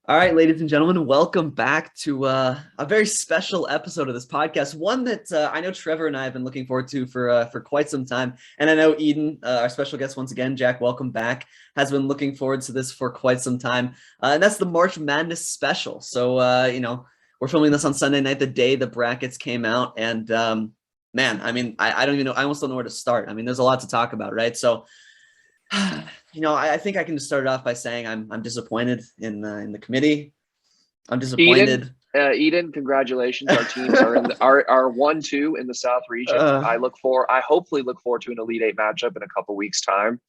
All right, ladies and gentlemen, welcome back to a very special episode of this podcast. One that I know Trevor and I have been looking forward to for quite some time, and I know Eden, our special guest once again, Jack, welcome back, has been looking forward to this for quite some time, and that's the March Madness special. So we're filming this on Sunday night, the day the brackets came out, and man, I mean, I don't even know, I almost don't know where to start. I mean, there's a lot to talk about, right? So. I think I can just start it off by saying I'm disappointed in the committee. I'm disappointed. Eden, congratulations. Our teams are in our 1-2 in the South region. I hopefully look forward to an Elite Eight matchup in a couple weeks' time.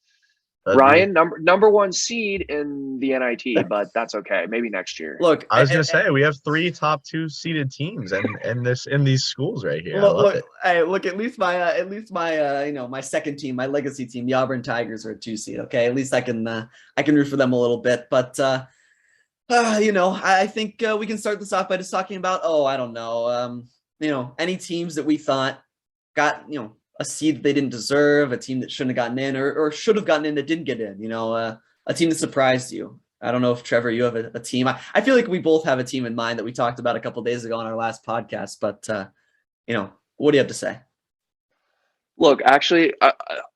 Ryan, number one seed in the NIT, but that's okay. Maybe next year. Look, I was gonna say we have 3 top 2 seeded teams in these schools right here. Look, at least my second team, my legacy team, the Auburn Tigers, are a 2 seed. Okay, at least I can root for them a little bit. But I think we can start this off by just talking about I don't know, any teams that we thought got a seed that they didn't deserve, a team that shouldn't have gotten in, or should have gotten in that didn't get in. A team that surprised you. I don't know if Trevor, you have a team. I feel like we both have a team in mind that we talked about a couple of days ago on our last podcast. But what do you have to say? Look, actually,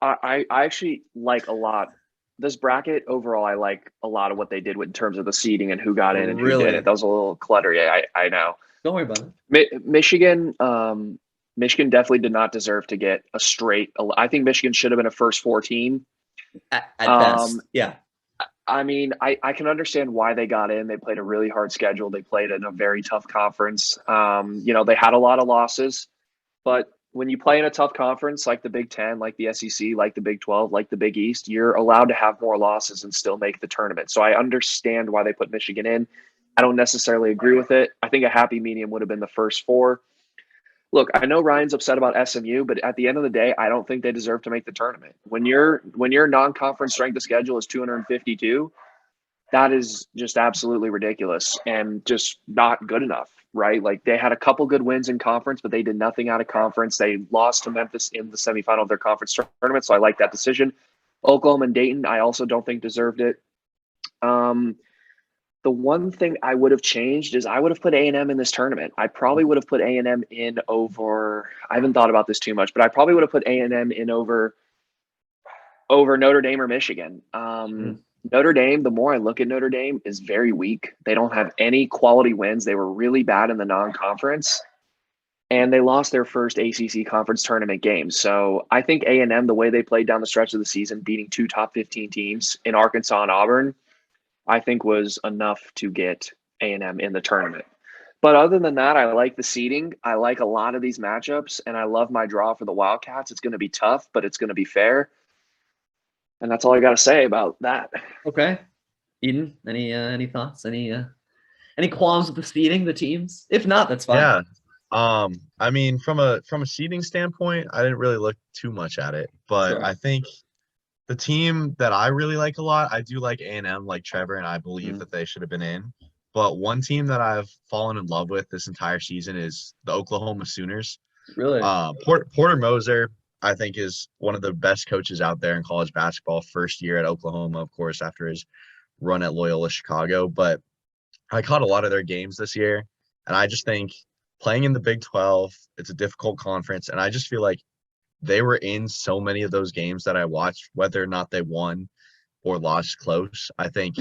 I actually like a lot this bracket overall. I like a lot of what they did in terms of the seeding and who got in and who didn't. That was a little cluttery. I know. Don't worry about it. Michigan definitely did not deserve to get a straight. I think Michigan should have been a first 4 team. At best, yeah. I mean, I can understand why they got in. They played a really hard schedule. They played in a very tough conference. They had a lot of losses. But when you play in a tough conference like the Big Ten, like the SEC, like the Big 12, like the Big East, you're allowed to have more losses and still make the tournament. So I understand why they put Michigan in. I don't necessarily agree with it. I think a happy medium would have been the first 4. Look, I know Ryan's upset about SMU, but at the end of the day, I don't think they deserve to make the tournament. When your non-conference strength of schedule is 252, that is just absolutely ridiculous and just not good enough, right? Like, they had a couple good wins in conference, but they did nothing out of conference. They lost to Memphis in the semifinal of their conference tournament, so I like that decision. Oklahoma and Dayton, I also don't think deserved it. The one thing I would have changed is I would have put A&M in this tournament. I probably would have put A&M in over – I haven't thought about this too much, but I probably would have put A&M in over Notre Dame or Michigan. Notre Dame, the more I look at Notre Dame, is very weak. They don't have any quality wins. They were really bad in the non-conference, and they lost their first ACC conference tournament game. So I think A&M, the way they played down the stretch of the season, beating 2 top 15 teams in Arkansas and Auburn, I think was enough to get A&M in the tournament. But other than that, I like the seeding. I like a lot of these matchups, and I love my draw for the Wildcats. It's going to be tough, but it's going to be fair. And that's all I got to say about that. Okay. Eden, any thoughts? Any qualms with the seeding, the teams? If not, that's fine. Yeah. I mean, from a seeding standpoint, I didn't really look too much at it, but sure. I think the team that I really like a lot, I do like A&M, like Trevor, and I believe that they should have been in. But one team that I've fallen in love with this entire season is the Oklahoma Sooners. Really? Porter Moser, I think, is one of the best coaches out there in college basketball. First year at Oklahoma, of course, after his run at Loyola Chicago. But I caught a lot of their games this year, and I just think playing in the Big 12, it's a difficult conference, and I just feel like they were in so many of those games that I watched, whether or not they won or lost close. I think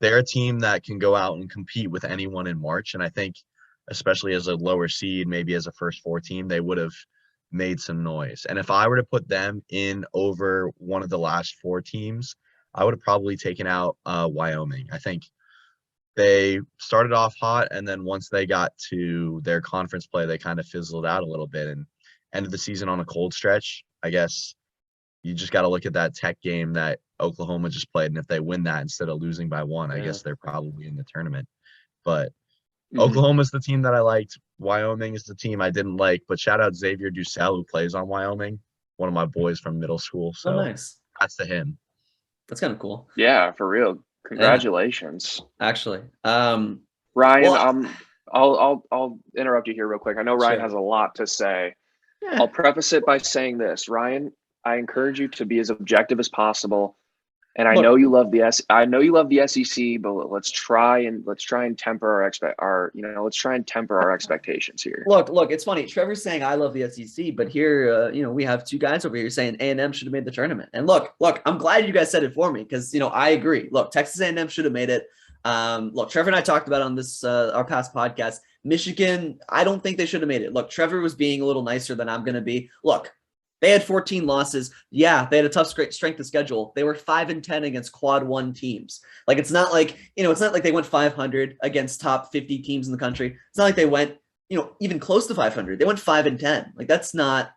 they're a team that can go out and compete with anyone in March. And I think, especially as a lower seed, maybe as a first 4 team, they would have made some noise. And if I were to put them in over one of the last 4 teams, I would have probably taken out Wyoming. I think they started off hot, and then once they got to their conference play, they kind of fizzled out a little bit. And end of the season on a cold stretch, I guess you just got to look at that Tech game that Oklahoma just played. And if they win that instead of losing by 1, I guess they're probably in the tournament. But Oklahoma's the team that I liked. Wyoming is the team I didn't like. But shout out Xavier Dussel, who plays on Wyoming, one of my boys from middle school. So nice. That's to him. That's kind of cool. Yeah, for real. Congratulations. Yeah, actually. Ryan, I'll interrupt you here real quick. I know Ryan has a lot to say. I'll preface it by saying this. Ryan, I encourage you to be as objective as possible. And I Look, know you love the SEC, but let's try and temper our expectations here. look, it's funny. Trevor's saying I love the SEC, but here, we have two guys over here saying A&M should have made the tournament. And look, I'm glad you guys said it for me because I agree. Look, Texas A&M should have made it. Look, Trevor and I talked about on this our past podcast. Michigan, I don't think they should have made it. Look, Trevor was being a little nicer than I'm going to be. Look, they had 14 losses. Yeah, they had a tough strength of schedule. They were 5-10 against quad one teams. Like it's not like they went 500 against top 50 teams in the country. It's not like they went even close to 500. They went 5-10. Like that's not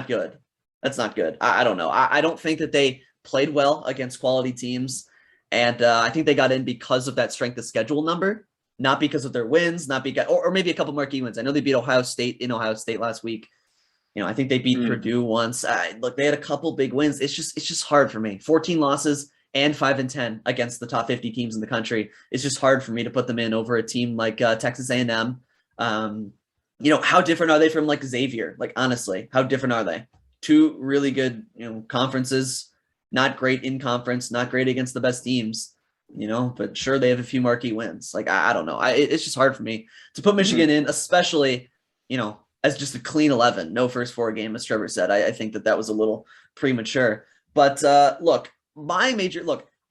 good. That's not good. I don't know. I don't think that they played well against quality teams, and I think they got in because of that strength of schedule number, not because of their wins, not because or maybe a couple marquee wins. I know they beat Ohio State in Ohio State last week. I think they beat Purdue once. Look, they had a couple big wins. It's just hard for me. 14 losses and 5-10 against the top 50 teams in the country. It's just hard for me to put them in over a team like Texas A&M. How different are they from like Xavier? Like honestly, how different are they? Two really good, conferences, not great in conference, not great against the best teams, but sure they have a few marquee wins. Like I don't know. It's just hard for me to put Michigan in, especially, as just a clean 11, no first four game, as Trevor said. I think that was a little premature. But look,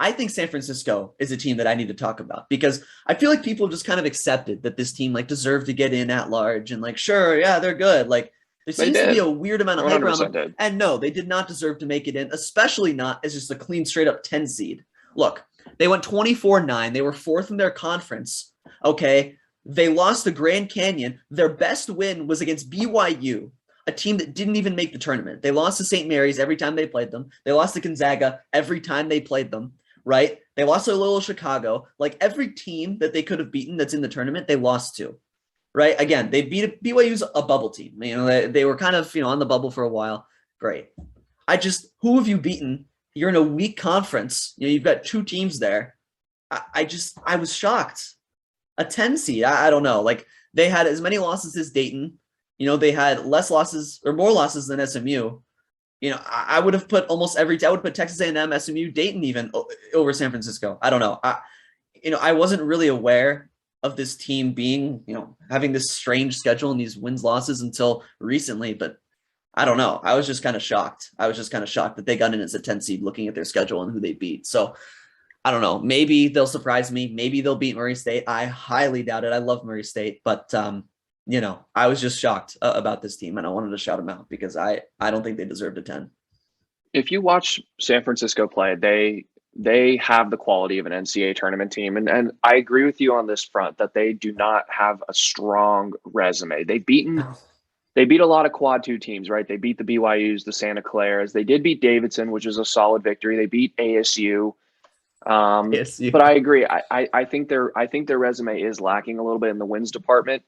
I think San Francisco is a team that I need to talk about because I feel like people just kind of accepted that this team like deserved to get in at large and like, sure, yeah, they're good. Like there seems to be a weird amount of hype around them. Did. And no, they did not deserve to make it in, especially not as just a clean, straight up 10 seed. Look, they went 24-9. They were fourth in their conference. Okay. They lost to Grand Canyon. Their best win was against BYU, a team that didn't even make the tournament. They lost to St. Mary's every time they played them. They lost to Gonzaga every time they played them, right? They lost to Loyola Chicago. Like every team that they could have beaten that's in the tournament, they lost to, right? Again, they beat BYU's a bubble team. They were kind of, on the bubble for a while. Great. Who have you beaten? You're in a weak conference. You've got two teams there. I was shocked. A 10 seed. I don't know. Like they had as many losses as Dayton. They had less losses or more losses than SMU. I would have put I would put Texas A&M, SMU, Dayton even over San Francisco. I don't know. I wasn't really aware of this team being, having this strange schedule and these wins losses until recently, but I don't know. I was just kind of shocked. That they got in as a 10 seed looking at their schedule and who they beat. So I don't know. Maybe they'll surprise me. Maybe they'll beat Murray State. I highly doubt it. I love Murray State, but I was just shocked about this team, and I wanted to shout them out because I don't think they deserved a 10. If you watch San Francisco play, they have the quality of an NCAA tournament team, and I agree with you on this front that they do not have a strong resume. They beat a lot of quad two teams, right? They beat the BYUs, the Santa Claras. They did beat Davidson, which is a solid victory. They beat ASU. But I agree. I think their resume is lacking a little bit in the wins department.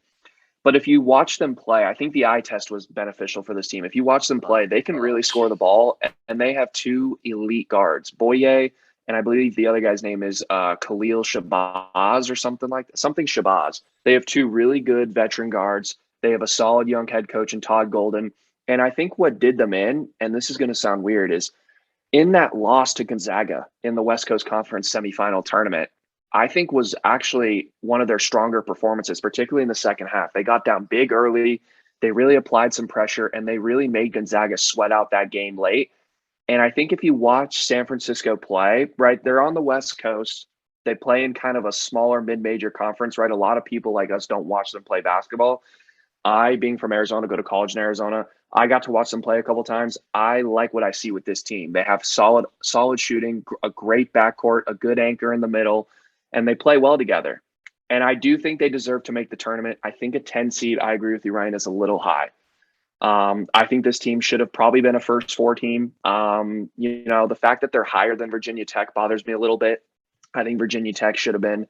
But if you watch them play, I think the eye test was beneficial for this team. If you watch them play, they can really score the ball, and they have two elite guards, Boye, and I believe the other guy's name is Khalil Shabazz or something Shabazz. They have two really good veteran guards. They have a solid young head coach in Todd Golden. And I think what did them in, and this is going to sound weird, is in that loss to Gonzaga in the West Coast Conference semifinal tournament, I think was actually one of their stronger performances, particularly in the second half. They got down big early. They really applied some pressure, and they really made Gonzaga sweat out that game late. And I think if you watch San Francisco play, right, they're on the West Coast. They play in kind of a smaller mid-major conference, right? A lot of people like us don't watch them play basketball. I, being from Arizona, go to college in Arizona. I got to watch them play a couple times. I like what I see with this team. They have solid shooting, a great backcourt, a good anchor in the middle, and they play well together. And I do think they deserve to make the tournament. I think a 10 seed, I agree with you, Ryan, is a little high. I think this team should have probably been a first four team. The fact that they're higher than Virginia Tech bothers me a little bit. I think Virginia Tech should have been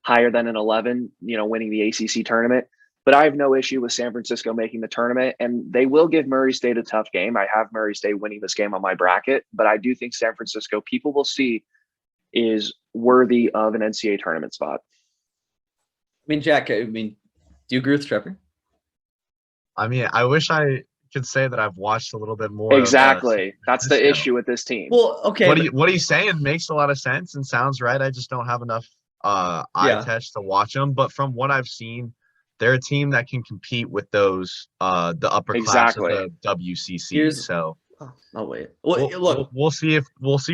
higher than an 11, winning the ACC tournament. But I have no issue with San Francisco making the tournament, and they will give Murray State a tough game. I have Murray State winning this game on my bracket, but I do think San Francisco, people will see, is worthy of an NCAA tournament spot. Jack, do you agree with Trevor? I wish I could say that I've watched a little bit more. Exactly. That's the Francisco. issue with this team. Well, okay. What he's saying makes a lot of sense and sounds right. I just don't have enough eye test to watch them. But from what I've seen, they're a team that can compete with those the upper class of the WCC. Oh wait. Well, look, we'll see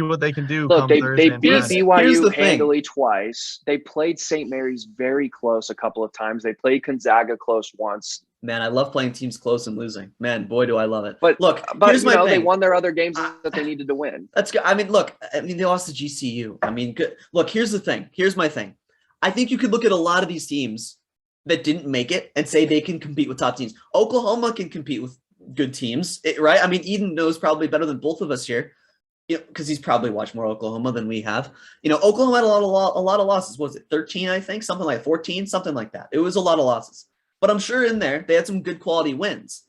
what they can do. Look, come they Thursday beat and Friday. BYU handily twice. They played St. Mary's very close a couple of times. They played Gonzaga close once. Man, I love playing teams close and losing. Man, boy, do I love it. But look, but here's my thing. They won their other games that they needed to win. That's good. I mean, look, they lost to GCU. I mean, good. Look, here's the thing. Here's my thing. I think you could look at a lot of these teams that didn't make it and say they can compete with top teams. Oklahoma can compete with good teams, right? I mean, Eden knows probably better than both of us here, because he's probably watched more Oklahoma than we have. Oklahoma had a lot of losses. What was it, 13, I think? Something like 14, something like that. It was a lot of losses. But I'm sure in there, they had some good quality wins.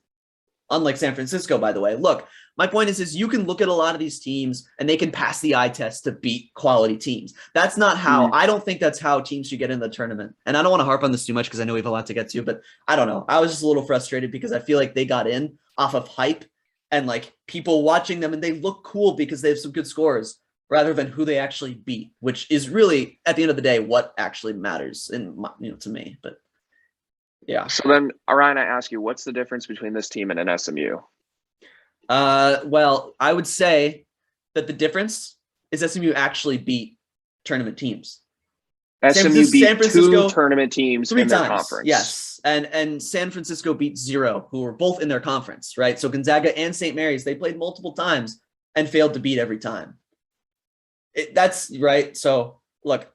Unlike San Francisco, by the way. Look, my point is you can look at a lot of these teams and they can pass the eye test to beat quality teams. That's not how, I don't think that's how teams should get in the tournament. And I don't want to harp on this too much because I know we have a lot to get to, but I don't know. I was just a little frustrated because I feel like they got in off of hype and like people watching them and they look cool because they have some good scores rather than who they actually beat, which is really, at the end of the day, what actually matters to me. But yeah. So then, Orion, I ask you, what's the difference between this team and an SMU? Well, I would say that the difference is SMU actually beat tournament teams. SMU beat two tournament teams in their conference. Yes, and San Francisco beat 0, who were both in their conference, right? So Gonzaga and St. Mary's, they played multiple times and failed to beat every time. That's right. So look,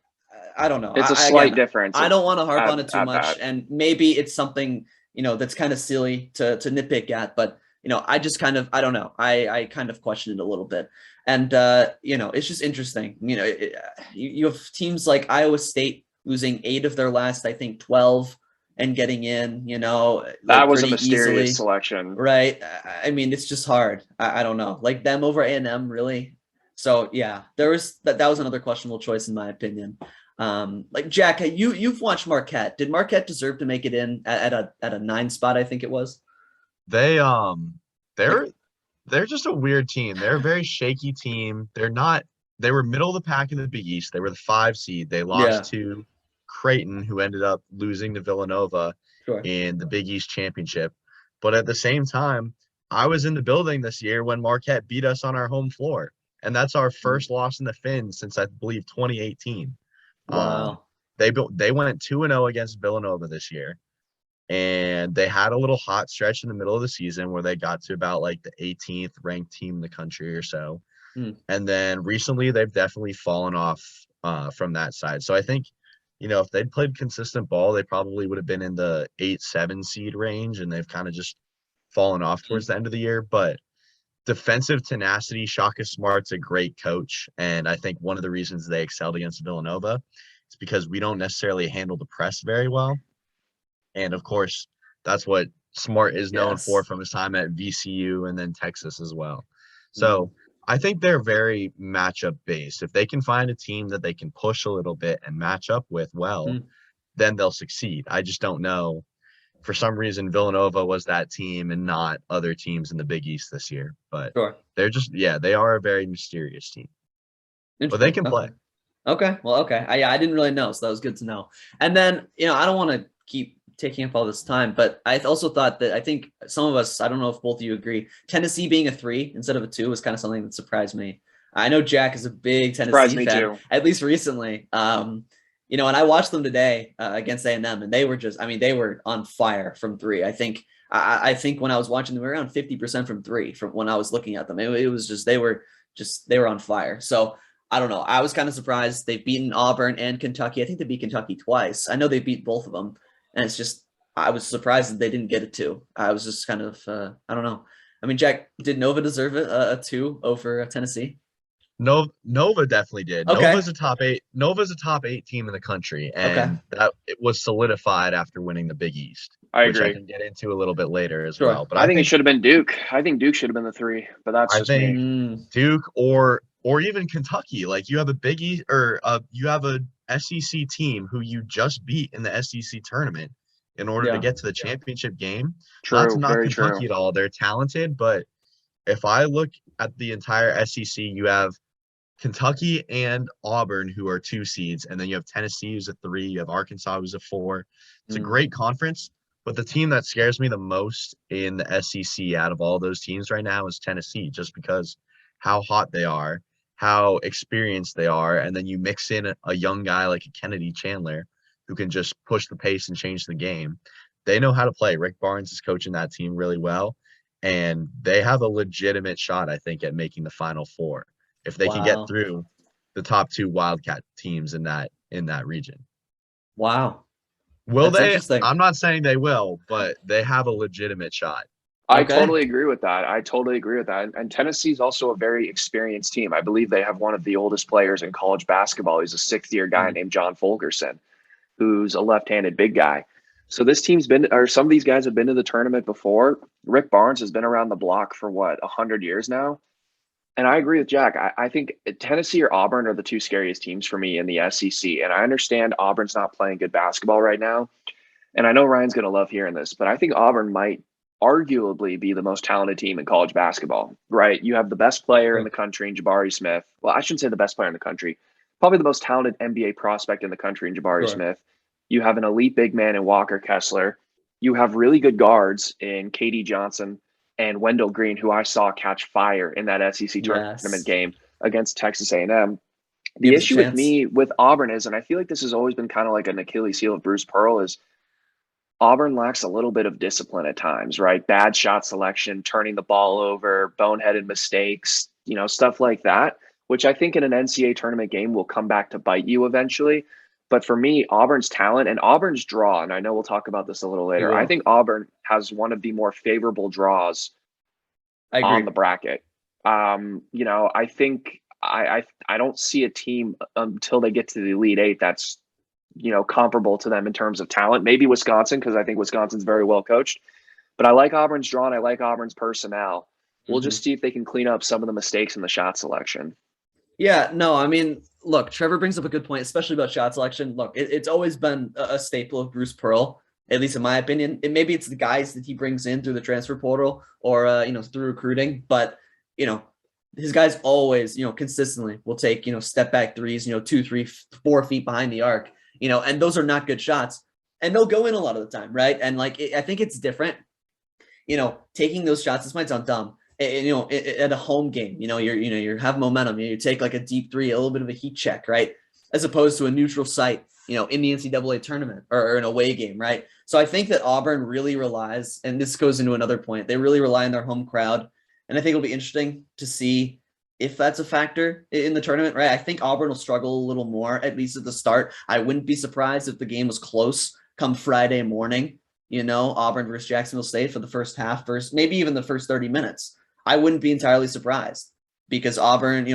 I don't know. It's a slight difference. I don't want to harp on it too much, and maybe it's something that's kind of silly to nitpick at, but I just kind of, I don't know. I kind of question it a little bit. And, it's just interesting. You have teams like Iowa State losing 8 of their last, I think, 12 and getting in, that was a mysterious selection. Right. I mean, it's just hard. I don't know. Like them over A&M, really. So, yeah, that was another questionable choice, in my opinion. Like Jack, you've watched Marquette. Did Marquette deserve to make it in at a 9 spot? I think it was. They're just a weird team. They're a very shaky team. They were middle of the pack in the Big East. They were the 5 seed. They lost to Creighton, who ended up losing to Villanova in the Big East championship. But at the same time, I was in the building this year when Marquette beat us on our home floor. And that's our first loss in the Fins since, I believe, 2018. Wow. They went 2-0 against Villanova this year. And they had a little hot stretch in the middle of the season where they got to about like the 18th ranked team in the country or so. And then recently they've definitely fallen off from that side. So I think, if they'd played consistent ball, they probably would have been in the 8-7 seed range, and they've kind of just fallen off towards the end of the year. But defensive tenacity, Shaka Smart's a great coach. And I think one of the reasons they excelled against Villanova is because we don't necessarily handle the press very well. And, of course, that's what Smart is known for from his time at VCU and then Texas as well. So I think they're very matchup based. If they can find a team that they can push a little bit and match up with then they'll succeed. I just don't know. For some reason, Villanova was that team and not other teams in the Big East this year. But they're just, they are a very mysterious team. But they can play. Okay. Well, okay. I didn't really know, so that was good to know. And then, I don't want to keep taking up all this time, but I also thought that I think some of us, I don't know if both of you agree, Tennessee being a 3 instead of a 2 was kind of something that surprised me. I know Jack is a big Tennessee fan, too. At least recently. And I watched them today against A&M, and they were they were on fire from 3. I think when I was watching them, we were around 50% from 3 from when I was looking at them. It was just they were on fire. So I don't know. I was kind of surprised. They've beaten Auburn and Kentucky. I think they beat Kentucky twice. I know they beat both of them. And it's just, I was surprised that they didn't get a 2. I was just kind of, I don't know. I mean, Jack, did Nova deserve it, a 2 over Tennessee? No, Nova definitely did. Okay. Nova's a top 8 team in the country, and that it was solidified after winning the Big East. I agree. Which I can get into a little bit later as well. But I think it should have been Duke. I think Duke should have been the 3, but that's just me. Duke or even Kentucky. Like, you have a Big East or you have a SEC team who you just beat in the SEC tournament, in order to Yeah. get to the championship game. Not to True. knock Very true. Kentucky at all. They're talented, but if I look at the entire SEC, you have Kentucky and Auburn, who are 2 seeds, and then you have Tennessee, who's a 3. You have Arkansas, who's a 4. It's a Mm. great conference, but the team that scares me the most in the SEC out of all those teams right now is Tennessee, just because how hot they are, how experienced they are, and then you mix in a young guy like a Kennedy Chandler who can just push the pace and change the game. They know how to play. Rick Barnes is coaching that team really well, and they have a legitimate shot, I think, at making the Final Four if they can get Wow. through the top 2 Wildcat teams in that region. Wow. Will That's they? interesting. I'm not saying they will, but they have a legitimate shot. I Okay. totally agree with that. And Tennessee's also a very experienced team. I believe they have one of the oldest players in college basketball. He's a 6th-year guy named John Fulgerson, who's a left-handed big guy. So this team's been, or some of these guys have been to the tournament before. Rick Barnes has been around the block for 100 years now. And I agree with Jack. I think Tennessee or Auburn are the 2 scariest teams for me in the SEC. And I understand Auburn's not playing good basketball right now. And I know Ryan's going to love hearing this, but I think Auburn might arguably be the most talented team in college basketball, right? You have the best player in the country in Jabari Smith. Well, I shouldn't say the best player in the country, probably the most talented NBA prospect in the country in Jabari Smith. You have an elite big man in Walker Kessler. You have really good guards in KD Johnson and Wendell Green, who I saw catch fire in that SEC tournament game against Texas A&M. The issue with me with Auburn is, and I feel like this has always been kind of like an Achilles heel of Bruce Pearl, is Auburn lacks a little bit of discipline at times, right? Bad shot selection, turning the ball over, boneheaded mistakes, stuff like that, which I think in an NCAA tournament game will come back to bite you eventually. But for me, Auburn's talent and Auburn's draw, and I know we'll talk about this a little later, I think Auburn has one of the more favorable draws on the bracket. I think I don't see a team until they get to the Elite Eight that's comparable to them in terms of talent. Maybe Wisconsin, because I think Wisconsin's very well coached. But I like Auburn's draw and I like Auburn's personnel. We'll just see if they can clean up some of the mistakes in the shot selection. Yeah, no, I mean, look, Trevor brings up a good point, especially about shot selection. Look, it's always been a staple of Bruce Pearl, at least in my opinion. Maybe it's the guys that he brings in through the transfer portal or, through recruiting. But, his guys always, consistently will take, step back threes, 2, 3, 4 feet behind the arc, and those are not good shots. And they'll go in a lot of the time, right? And I think it's different, taking those shots. This might sound dumb. At a home game, you have momentum. You take like a deep 3, a little bit of a heat check, right? As opposed to a neutral site, in the NCAA tournament or an away game, right? So I think that Auburn really relies, and this goes into another point, they really rely on their home crowd. And I think it'll be interesting to see if that's a factor in the tournament, right? I think Auburn will struggle a little more, at least at the start. I wouldn't be surprised if the game was close come Friday morning, Auburn versus Jacksonville State for the first half, maybe even the first 30 minutes. I wouldn't be entirely surprised because Auburn,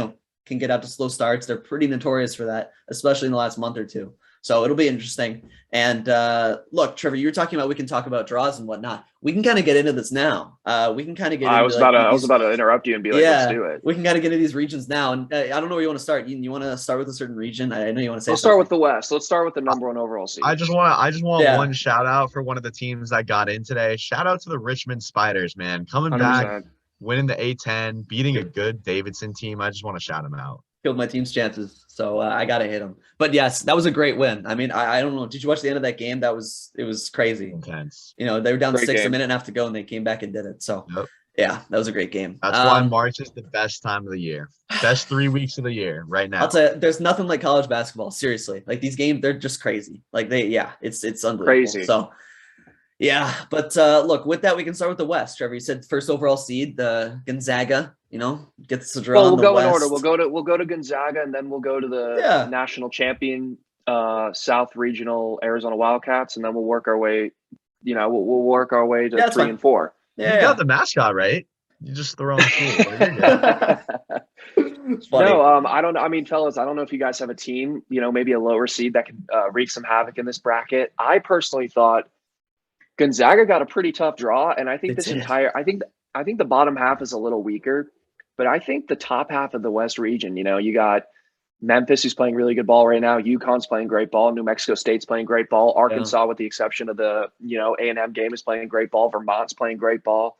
can get out to slow starts. They're pretty notorious for that, especially in the last month or two. So it'll be interesting. And look, Trevor, you were talking about we can talk about draws and whatnot. We can kind of get into this now. We can kind of get into I was about to interrupt you and be like, let's do it. We can kind of get into these regions now. And I don't know where you want to start. You want to start with a certain region? I know you want to say Let's start with the West. Let's start with the number 1 overall seed. I just want one shout out for one of the teams that got in today. Shout out to the Richmond Spiders, man. Coming 100%. Back, winning the A10, beating a good Davidson team. I just want to shout them out. Killed my team's chances, so I gotta hit them. But yes, that was a great win. I mean, I don't know. Did you watch the end of that game? It was crazy. Intense. They were down 6 a minute and a half to go, and they came back and did it. So yeah, that was a great game. That's why March is the best time of the year. Best 3 weeks of the year right now. I'll tell you, there's nothing like college basketball. Seriously, like these games, they're just crazy. It's unbelievable. Crazy. So. Yeah, but look, with that, we can start with the West. Trevor, you said first overall seed, the Gonzaga, gets the draw. Well, we'll go West. in order. We'll go to Gonzaga, and then we'll go to the national champion South Regional Arizona Wildcats, and then we'll work our way. We'll work our way to 3 and 4. Yeah, you got the mascot right. You just throw in the No, I don't know. I mean, fellas, I don't know if you guys have a team, maybe a lower seed that can wreak some havoc in this bracket. I personally thought Gonzaga got a pretty tough draw, and I think I think the bottom half is a little weaker, but I think the top half of the West region, you got Memphis, who's playing really good ball right now. UConn's playing great ball. New Mexico State's playing great ball. Arkansas, with the exception of the A&M game, is playing great ball. Vermont's playing great ball.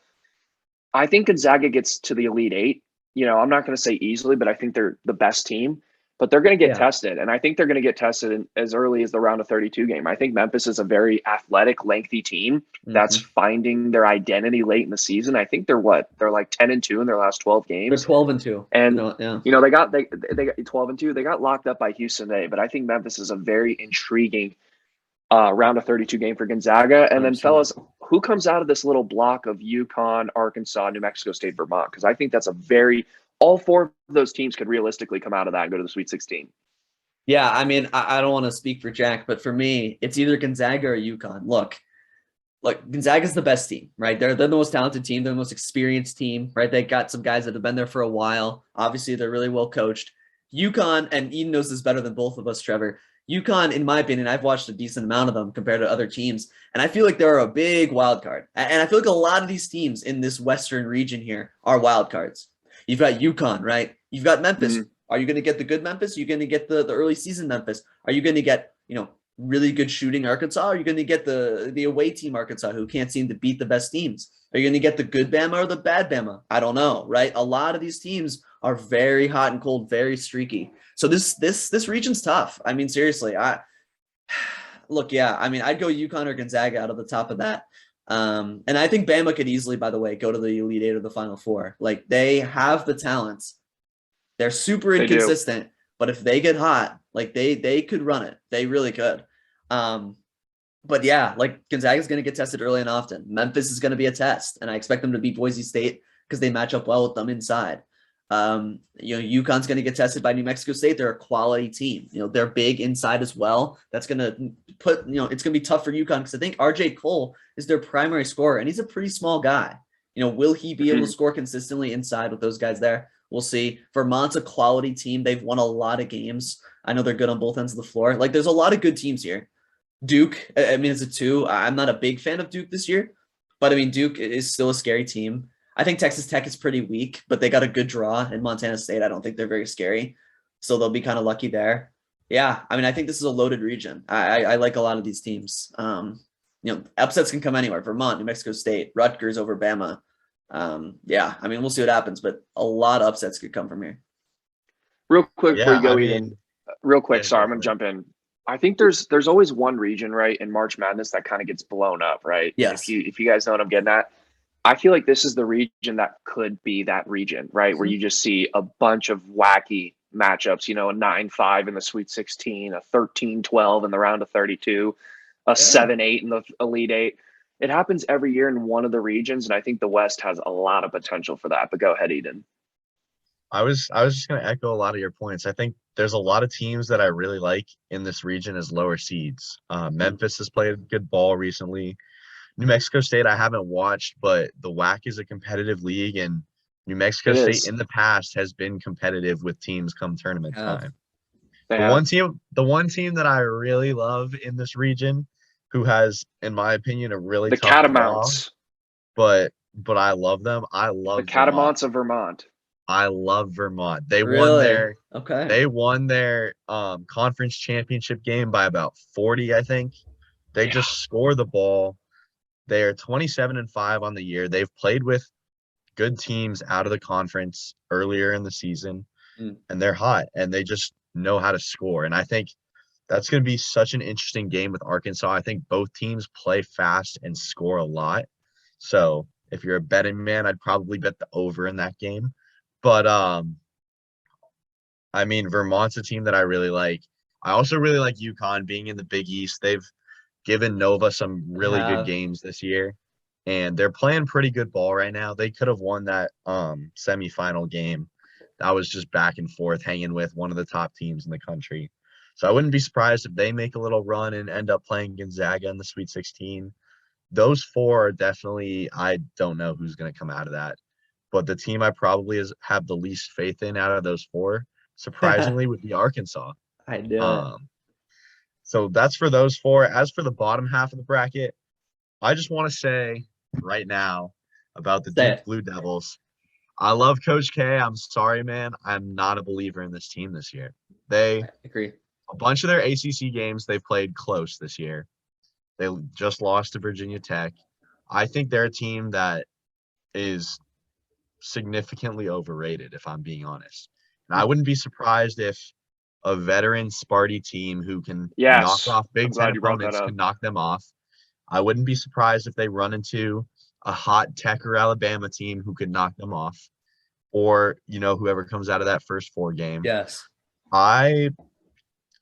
I think Gonzaga gets to the Elite Eight. I'm not going to say easily, but I think they're the best team. But they're going to get tested, and I think they're going to get tested as early as the round of 32 game. I think Memphis is a very athletic, lengthy team that's finding their identity late in the season. I think they're like 10-2 in their last 12 games. They're 12-2, and they got 12-2. They got locked up by Houston Today, but I think Memphis is a very intriguing round of 32 game for Gonzaga. And then, fellas, who comes out of this little block of UConn, Arkansas, New Mexico State, Vermont? Because I think that's all four of those teams could realistically come out of that and go to the Sweet 16. Yeah, I mean, I don't want to speak for Jack, but for me, it's either Gonzaga or UConn. Look, Gonzaga's the best team, right? They're the most talented team. They're the most experienced team, right? They got some guys that have been there for a while. Obviously, they're really well coached. UConn, and Eden knows this better than both of us, Trevor. UConn, in my opinion, I've watched a decent amount of them compared to other teams, and I feel like they're a big wild card. And I feel like a lot of these teams in this Western region here are wild cards. You've got UConn, right? You've got Memphis. Mm-hmm. Are you going to get the good Memphis? Are you going to get the early season Memphis? Are you going to get, really good shooting Arkansas? Are you going to get the away team Arkansas who can't seem to beat the best teams? Are you going to get the good Bama or the bad Bama? I don't know, right? A lot of these teams are very hot and cold, very streaky. So this region's tough. I mean, seriously, I'd go UConn or Gonzaga out of the top of that. And I think Bama could easily, by the way, go to the Elite Eight or the Final Four. Like, they have the talents. They're super inconsistent, but if they get hot, like they could run it. They really could. But yeah, like Gonzaga's going to get tested early and often. Memphis is going to be a test, and I expect them to beat Boise State because they match up well with them inside. UConn's going to get tested by New Mexico State. They're a quality team. They're big inside as well. That's going to put, it's going to be tough for UConn because I think RJ Cole is their primary scorer, and he's a pretty small guy. Will he be able to score consistently inside with those guys there? We'll see. Vermont's a quality team. They've won a lot of games. I know they're good on both ends of the floor. Like, there's a lot of good teams here. Duke, I mean, it's a 2. I'm not a big fan of Duke this year, but I mean, Duke is still a scary team. I think Texas Tech is pretty weak, but they got a good draw in Montana State. I don't think they're very scary, so they'll be kind of lucky there. Yeah, I mean, I think this is a loaded region. I like a lot of these teams. Upsets can come anywhere. Vermont, New Mexico State, Rutgers over Bama. Yeah, I mean, we'll see what happens, but a lot of upsets could come from here. Real quick before you go, Eden. Real quick, sorry, I'm gonna jump in. I think there's always one region, right, in March Madness that kind of gets blown up, right? Yes. If you guys know what I'm getting at, I feel like this is the region that could be that region, right, where you just see a bunch of wacky matchups. A 9-5 in the Sweet 16, a 13-12 in the round of 32, a 7-8 in the Elite Eight. It happens every year in one of the regions, and I think the West has a lot of potential for that. But go ahead, Eden. I was just going to echo a lot of your points. I think there's a lot of teams that I really like in this region as lower seeds. Memphis has played good ball recently. New Mexico State I haven't watched, but the WAC is a competitive league, and New Mexico State in the past has been competitive with teams come tournament time. The one team that I really love in this region, who has, in my opinion, a really tough Catamounts. Draw, but I love them. I love the Catamounts of Vermont. I love Vermont. They won their conference championship game by about 40, I think. They just score the ball. They are 27-5 on the year. They've played with good teams out of the conference earlier in the season, and they're hot, and they just know how to score. And I think that's going to be such an interesting game with Arkansas. I think both teams play fast and score a lot. So if you're a betting man, I'd probably bet the over in that game. But, I mean, Vermont's a team that I really like. I also really like UConn being in the Big East. They've given Nova some really good games this year, and they're playing pretty good ball right now. They could have won that semifinal game. That was just back and forth, hanging with one of the top teams in the country. So I wouldn't be surprised if they make a little run and end up playing Gonzaga in the Sweet 16. Those four are definitely – I don't know who's going to come out of that. But the team I probably have the least faith in out of those four, surprisingly, would be Arkansas. I do. So that's for those four. As for the bottom half of the bracket, I just want to say right now about the Duke Blue Devils, I love Coach K. I'm sorry, man. I'm not a believer in this team this year. I agree. A bunch of their ACC games, they've played close this year. They just lost to Virginia Tech. I think they're a team that is significantly overrated, if I'm being honest. And I wouldn't be surprised if a veteran Sparty team who can knock Yes. off I'm Big Ten glad you brought that opponents up. can knock them off. I wouldn't be surprised if they run into a hot Tech or Alabama team who could knock them off, or, whoever comes out of that first 4 game. Yes. I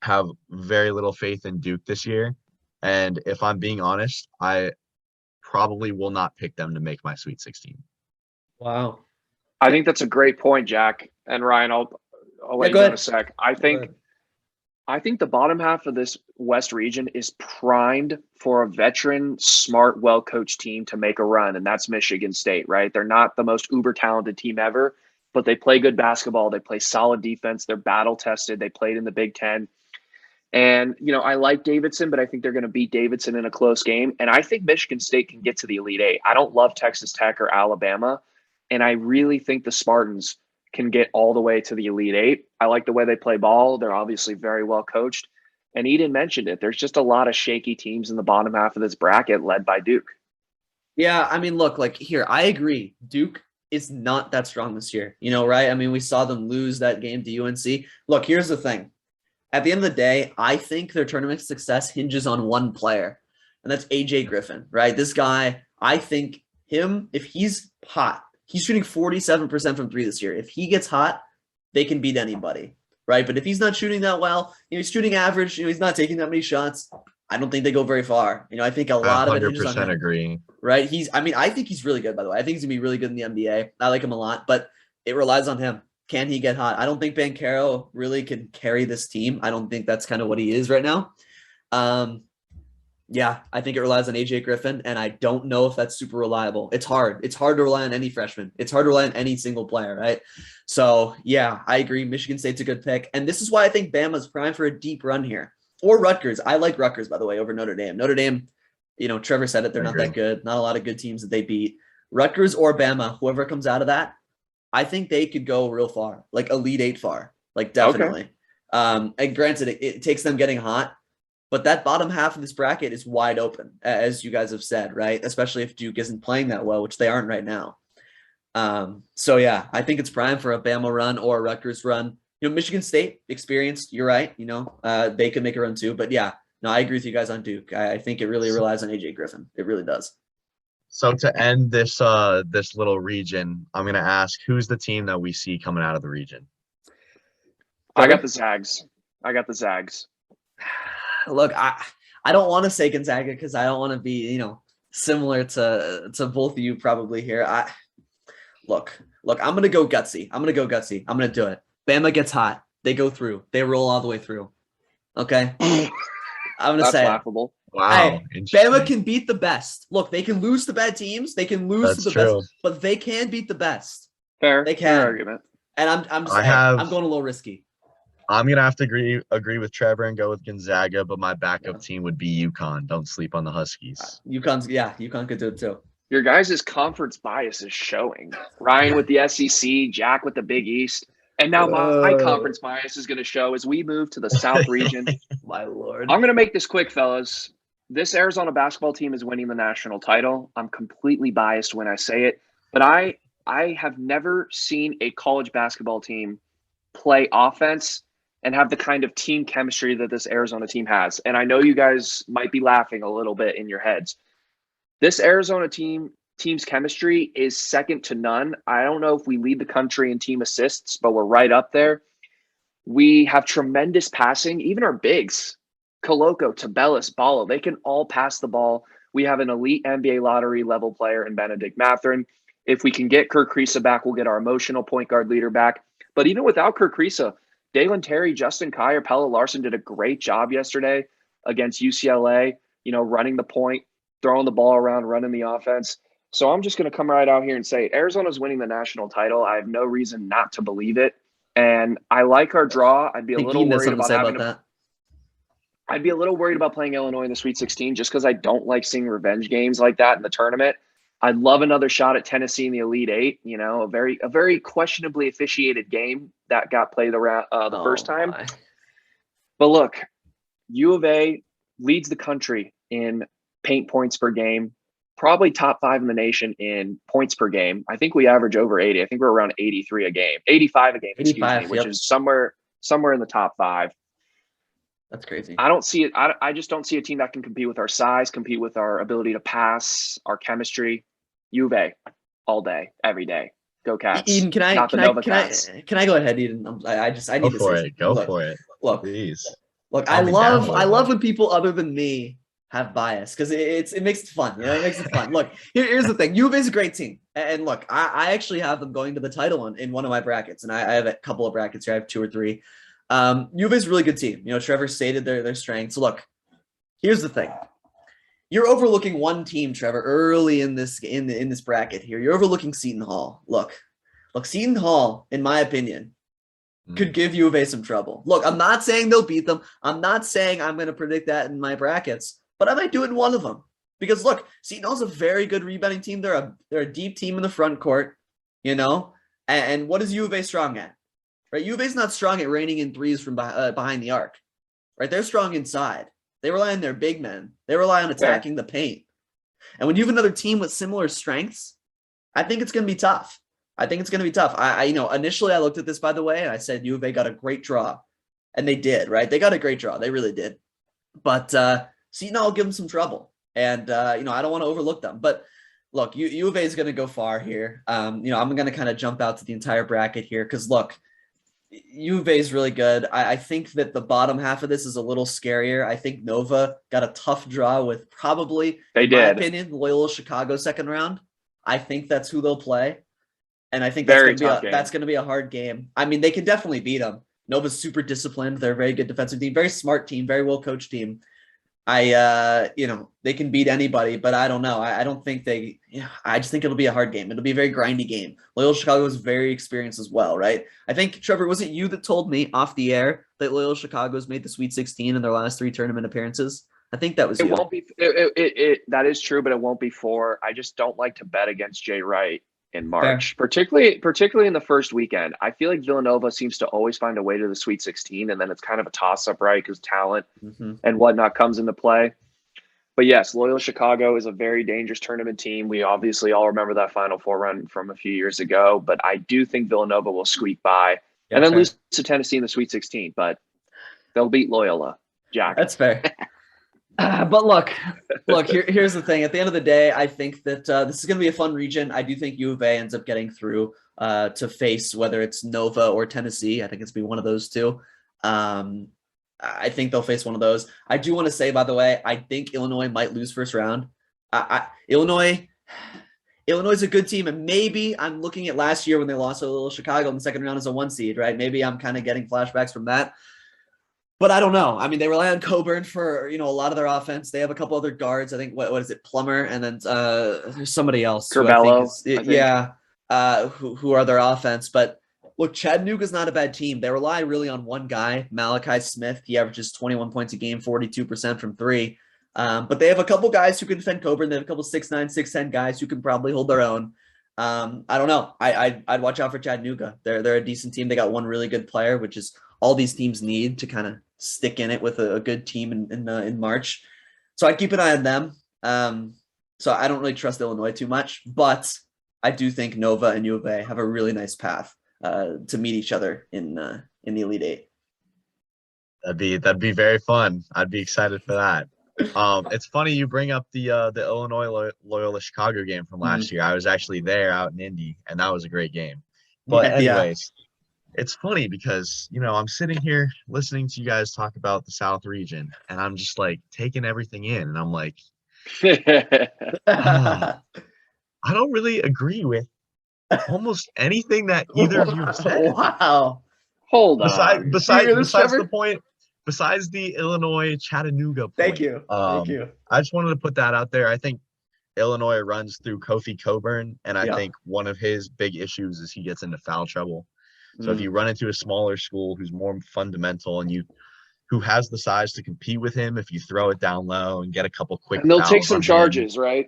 have very little faith in Duke this year. And if I'm being honest, I probably will not pick them to make my Sweet 16. Wow. I think that's a great point, Jack. And Ryan, I'll let you go in a sec. I think the bottom half of this West region is primed for a veteran, smart, well-coached team to make a run, and that's Michigan State, right? They're not the most uber-talented team ever, but they play good basketball. They play solid defense. They're battle-tested. They played in the Big Ten. And, I like Davidson, but I think they're going to beat Davidson in a close game. And I think Michigan State can get to the Elite Eight. I don't love Texas Tech or Alabama, and I really think the Spartans can get all the way to the Elite Eight. I like the way they play ball. They're obviously very well coached. And Eden mentioned it. There's just a lot of shaky teams in the bottom half of this bracket led by Duke. Yeah, I mean, look, here, I agree. Duke is not that strong this year, right? I mean, we saw them lose that game to UNC. Look, here's the thing. At the end of the day, I think their tournament success hinges on one player, and that's AJ Griffin, right? This guy, I think if he's hot, he's shooting 47% from 3 this year. If he gets hot, they can beat anybody, right? But if he's not shooting that well, he's shooting average, he's not taking that many shots, I don't think they go very far. I think a lot of it hinges on him. 100% agree. Right? I think he's really good, by the way. I think he's going to be really good in the NBA. I like him a lot, but it relies on him. Can he get hot? I don't think Banchero really can carry this team. I don't think that's kind of what he is right now. Yeah, I think it relies on AJ Griffin, and I don't know if that's super reliable. It's hard. It's hard to rely on any freshman. It's hard to rely on any single player, right? So, yeah, I agree. Michigan State's a good pick. And this is why I think Bama's primed for a deep run here. Or Rutgers. I like Rutgers, by the way, over Notre Dame. Notre Dame, Trevor said it. They're not that good. Not a lot of good teams that they beat. Rutgers or Bama, whoever comes out of that, I think they could go real far, like Elite Eight far, like definitely. Okay. And granted, it takes them getting hot, but that bottom half of this bracket is wide open, as you guys have said, right? Especially if Duke isn't playing that well, which they aren't right now. So yeah, I think it's prime for a Bama run or a Rutgers run. Michigan State experienced, you're right. They could make a run too, but yeah, no, I agree with you guys on Duke. I think it really relies on AJ Griffin. It really does. So to end this little region, I'm going to ask, who's the team that we see coming out of the region? I got the Zags. Look, I don't want to say Gonzaga because I don't want to be, similar to both of you probably here. Look, I'm going to go gutsy. I'm going to do it. Bama gets hot. They go through. They roll all the way through. Okay? I'm going to say laughable. Wow. Hey, Bama can beat the best. Look, they can lose to bad teams. They can lose to the best, but they can beat the best. Fair. They can. Fair argument. And I'm going a little risky. I'm gonna have to agree with Trevor and go with Gonzaga, but my backup team would be UConn. Don't sleep on the Huskies. UConn could do it too. Your guys' conference bias is showing. Ryan with the SEC, Jack with the Big East. And now my conference bias is going to show as we move to the South region. My Lord. I'm going to make this quick, fellas. This Arizona basketball team is winning the national title. I'm completely biased when I say it, but I have never seen a college basketball team play offense and have the kind of team chemistry that this Arizona team has. And I know you guys might be laughing a little bit in your heads. This Arizona team's chemistry is second to none. I don't know if we lead the country in team assists, but we're right up there. We have tremendous passing. Even our bigs, Koloko, Tabellis, Ballo, they can all pass the ball. We have an elite NBA lottery level player in Benedict Mathurin. If we can get Kirk Kriisa back, we'll get our emotional point guard leader back. But even without Kirk Kriisa, Dalen Terry, Justin Kier, Pella Larson did a great job yesterday against UCLA, running the point, throwing the ball around, running the offense. So I'm just going to come right out here and say Arizona's winning the national title. I have no reason not to believe it. And I like our draw. I'd be a little worried about playing Illinois in the Sweet 16 just because I don't like seeing revenge games like that in the tournament. I'd love another shot at Tennessee in the Elite Eight. You know, a very questionably officiated game that got played around the first time. My. But look, U of A leads the country in paint points per game, probably top 5 in the nation in points per game. I think we average over 80. I think we're around 83 a game, 85 a game, 85, which is somewhere in the top 5. That's crazy. I don't see it. I just don't see a team that can compete with our size, compete with our ability to pass, our chemistry. U of A, all day, every day. Go Cats. Eden, can I go ahead, Eden? I need to say Go for it. Look, please. Look, I love when people other than me have bias because it makes it fun. You know, it makes it fun. Look, here's the thing. U of A is a great team, and look, I actually have them going to the title in one of my brackets, and I have a couple of brackets here. I have 2 or 3. U of A is a really good team. You know, Trevor stated their strengths. Look, here's the thing. You're overlooking one team, Trevor, early in this bracket here. You're overlooking Seton Hall. Look, Seton Hall, in my opinion, could give U of A some trouble. Look, I'm not saying they'll beat them. I'm not saying I'm going to predict that in my brackets, but I might do it in one of them. Because look, Seton Hall's a very good rebounding team. They're a deep team in the front court, you know. And what is U of A strong at? Right? U of A's not strong at raining in threes from behind the arc. Right? They're strong inside. They rely on their big men. They rely on attacking the paint. And when you have another team with similar strengths, I think it's going to be tough. I initially I looked at this, by the way, and I said U of A got a great draw. And they did, right? They got a great draw. They really did. But Seton Hall will give them some trouble. And, I don't want to overlook them. But look, U of A is going to go far here. I'm going to kind of jump out to the entire bracket here because, look, U of A is really good. I think that the bottom half of this is a little scarier. I think Nova got a tough draw with probably, in my opinion, Loyola Chicago second round. I think that's who they'll play. And I think that's going to be a hard game. I mean, they can definitely beat them. Nova's super disciplined. They're a very good defensive team, very smart team, very well coached team. They can beat anybody, but I don't know. I don't think I just think it'll be a hard game. It'll be a very grindy game. Loyola Chicago is very experienced as well, right? I think, Trevor, was it you that told me off the air that Loyola Chicago's made the Sweet 16 in their last 3 tournament appearances? I think that was you. It won't be. That is true, but it won't be 4. I just don't like to bet against Jay Wright in March, particularly in the first weekend. I feel like Villanova seems to always find a way to the Sweet 16, and then it's kind of a toss-up, right? Because talent and whatnot comes into play. But yes, Loyola Chicago is a very dangerous tournament team. We obviously all remember that Final Four run from a few years ago, but I do think Villanova will squeak by and then lose to Tennessee in the Sweet 16, but they'll beat Loyola, Jack. That's fair. But look, here's the thing. At the end of the day, I think that this is going to be a fun region. I do think U of A ends up getting through to face whether it's Nova or Tennessee. I think it's going to be one of those two. I think they'll face one of those. I do want to say, by the way, I think Illinois might lose first round. Illinois is a good team, and maybe I'm looking at last year when they lost to Little Chicago in the second round as a 1 seed, right? Maybe I'm kind of getting flashbacks from that. But I don't know. I mean, they rely on Coburn for, a lot of their offense. They have a couple other guards. I think, what is it, Plummer, and then there's somebody else. Curbelo, who are their offense. But look, Chattanooga's not a bad team. They rely really on one guy, Malachi Smith. He averages 21 points a game, 42% from 3. But they have a couple guys who can defend Coburn. They have a couple 6'9", 6'10" guys who can probably hold their own. I don't know. I'd watch out for Chattanooga. They're a decent team. They got one really good player, which is all these teams need to kind of stick in it with a good team in March. So I'd keep an eye on them. So I don't really trust Illinois too much, but I do think Nova and U of A have a really nice path to meet each other in the Elite Eight. That'd be very fun. I'd be excited for that. It's funny you bring up the Illinois Loyola Chicago game from last year. I was actually there out in Indy, and that was a great game. But anyways, it's funny because, I'm sitting here listening to you guys talk about the South region, and I'm just like taking everything in, and I'm like, I don't really agree with almost anything that either of you have said. Wow. Hold on. Besides the Illinois Chattanooga point. Thank you. I just wanted to put that out there. I think Illinois runs through Kofi Coburn, and I think one of his big issues is he gets into foul trouble. So if you run into a smaller school who's more fundamental and who has the size to compete with him, if you throw it down low and get a couple quick and they'll fouls take some on charges, him, right?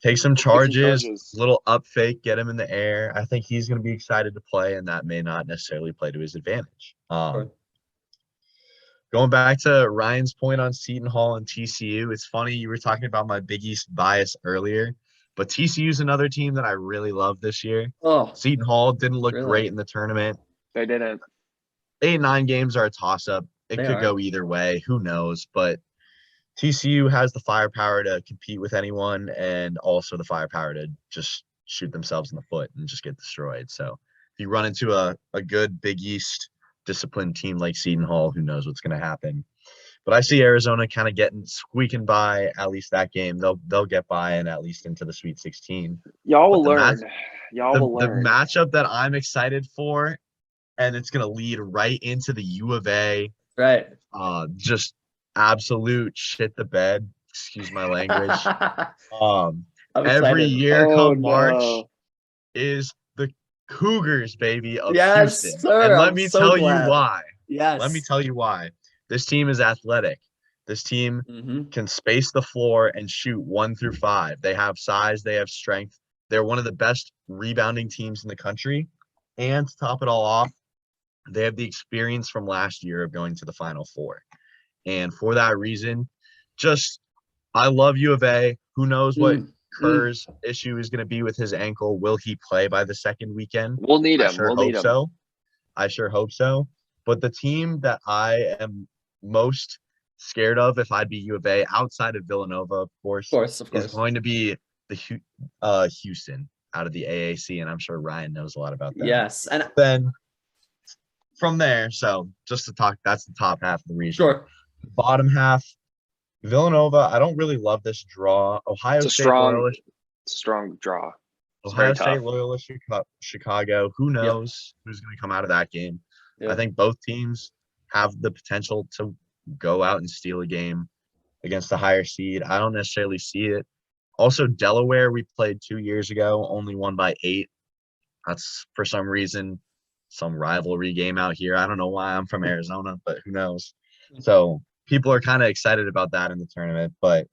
Take some charges, charges. little up fake, get him in the air. I think he's going to be excited to play, and that may not necessarily play to his advantage. Going back to Ryan's point on Seton Hall and TCU, it's funny you were talking about my Big East bias earlier, but TCU is another team that I really love this year. Oh, Seton Hall didn't look really? great in the tournament. They didn't. 8-9 games are a toss-up. It could go either way. Who knows? But TCU has the firepower to compete with anyone and also the firepower to just shoot themselves in the foot and just get destroyed. So if you run into a good Big East disciplined team like Seton Hall, who knows what's going to happen. But I see Arizona kind of squeaking by at least that game. They'll get by and at least into the Sweet 16. Y'all will The learn. Y'all will The learn. matchup that I'm excited for, and it's going to lead right into the U of A. Right. Just absolute shit the bed. Excuse my language. Every year come March is the Cougars, baby, of Houston. Sir, and let I'm me so tell glad. you why. Yes. Let me tell you why. This team is athletic. This team can space the floor and shoot 1 through 5. They have size. They have strength. They're one of the best rebounding teams in the country. And to top it all off, they have the experience from last year of going to the Final Four. And for that reason, I love U of A. Who knows what Kerr's issue is going to be with his ankle? Will he play by the second weekend? We'll need him. I sure hope so. But the team that I am most scared of, if I'd be U of A, outside of Villanova, of course, is going to be the Houston out of the AAC, and I'm sure Ryan knows a lot about that. Yes, and then from there, so just to talk, that's the top half of the region. Sure. Bottom half, Villanova. I don't really love this draw. Ohio State, Loyola, strong draw. Ohio State, Loyola, Chicago. Who knows who's going to come out of that game? I think both teams have the potential to go out and steal a game against the higher seed. I don't necessarily see it. Also, Delaware, we played 2 years ago, only won by 8. That's for some reason some rivalry game out here. I don't know why. I'm from Arizona, but who knows? So people are kind of excited about that in the tournament, but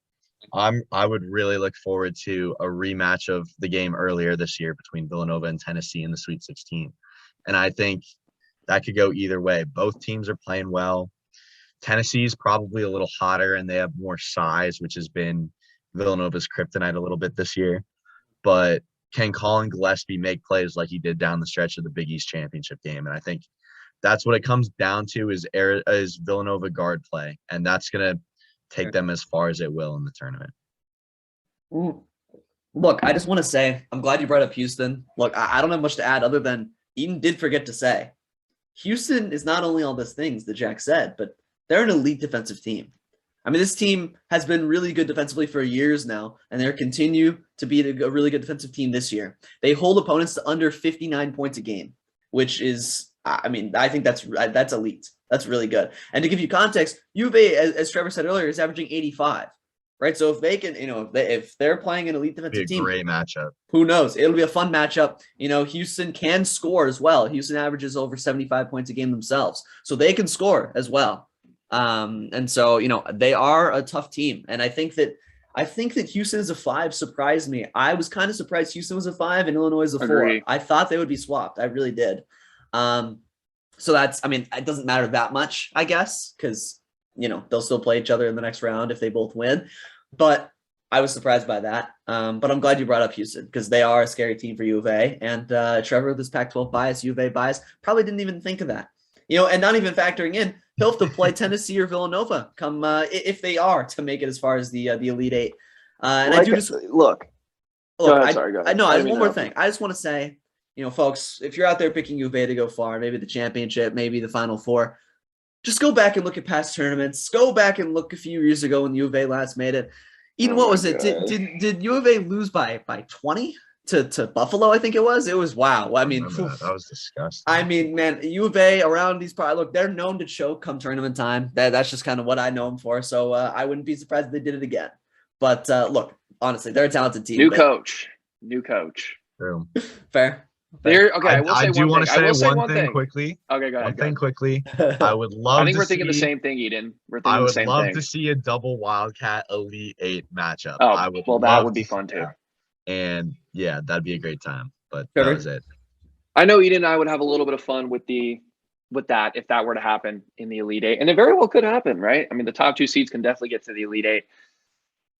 I would really look forward to a rematch of the game earlier this year between Villanova and Tennessee in the Sweet 16. And I think that could go either way. Both teams are playing well. Tennessee's probably a little hotter and they have more size, which has been Villanova's kryptonite a little bit this year. But can Colin Gillespie make plays like he did down the stretch of the Big East championship game? And I think that's what it comes down to is Villanova guard play. And that's going to take them as far as it will in the tournament. Look, I just want to say, I'm glad you brought up Houston. Look, I don't have much to add other than Eden did forget to say, Houston is not only all those things that Jack said, but they're an elite defensive team. I mean, this team has been really good defensively for years now, and they'll continue to be a really good defensive team this year. They hold opponents to under 59 points a game, which is, I mean, I think that's elite. That's really good. And to give you context, U of A, as Trevor said earlier, is averaging 85, right? So if they can, if they're playing an elite defensive team, great matchup. Who knows? It'll be a fun matchup. Houston can score as well. Houston averages over 75 points a game themselves, so they can score as well. And so, they are a tough team. And I think that Houston is a 5 surprised me. I was kind of surprised Houston was a 5 and Illinois is a 4. I thought they would be swapped. I really did. So it doesn't matter that much, I guess, because, they'll still play each other in the next round if they both win. But I was surprised by that. But I'm glad you brought up Houston because they are a scary team for U of A. And Trevor, this Pac-12 bias, U of A bias, probably didn't even think of that. And not even factoring in, he'll have to play Tennessee or Villanova come if they are to make it as far as the Elite Eight. And I do just look. Go ahead, sorry, go ahead. No, I have one more thing. I just want to say, folks, if you're out there picking U of A to go far, maybe the championship, maybe the Final Four, just go back and look at past tournaments. Go back and look a few years ago when U of A last made it. Eden, what was it? Did U of A lose by 20? To Buffalo, I think it was. It was wow. I mean, that was disgusting. I mean, man, U of A around these parts, look, they're known to choke come tournament time. That's just kind of what I know them for. So I wouldn't be surprised if they did it again. But look, honestly, they're a talented team. New coach. True. Fair. Okay, I do want to say one thing quickly. Okay, go ahead. One thing quickly. I would love. I think we're thinking the same thing, Eden. I would love to see a double Wildcat Elite 8 matchup. That would be fun too. And yeah, that'd be a great time. But Trevor? that was it. I know Eden and I would have a little bit of fun with that if that were to happen in the Elite Eight. And it very well could happen, right? I mean, the top 2 seeds can definitely get to the Elite Eight.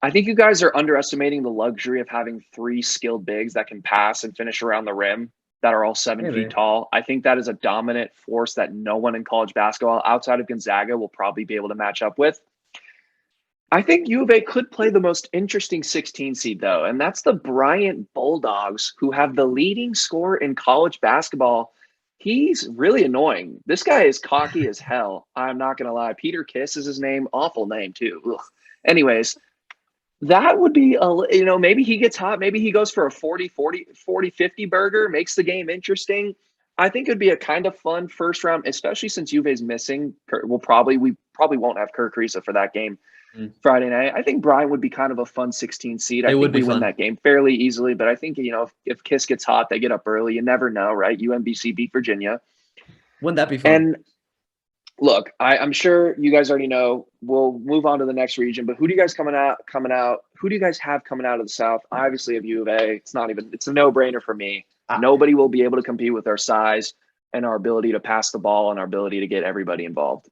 I think you guys are underestimating the luxury of having 3 skilled bigs that can pass and finish around the rim that are all 7 feet tall. I think that is a dominant force that no one in college basketball outside of Gonzaga will probably be able to match up with. I think U of A could play the most interesting 16 seed, though, and that's the Bryant Bulldogs, who have the leading scorer in college basketball. He's really annoying. This guy is cocky as hell. I'm not going to lie. Peter Kiss is his name. Awful name, too. Ugh. Anyways, that would be, maybe he gets hot. Probably he goes for a 40-50 burger, makes the game interesting. I think it'd be a kind of fun first round, especially since Juve's missing. We probably won't have Kirk Risa for that game Friday night. I think Brian would be kind of a fun 16 seed. I think we win that game fairly easily, but I think, if Kiss gets hot, they get up early. You never know, right? UMBC beat Virginia. Wouldn't that be fun? And look, I'm sure you guys already know. We'll move on to the next region, but who do you guys coming out? Who do you guys have coming out of the South? Obviously, of U of A. It's a no-brainer for me. Nobody will be able to compete with our size and our ability to pass the ball and our ability to get everybody involved.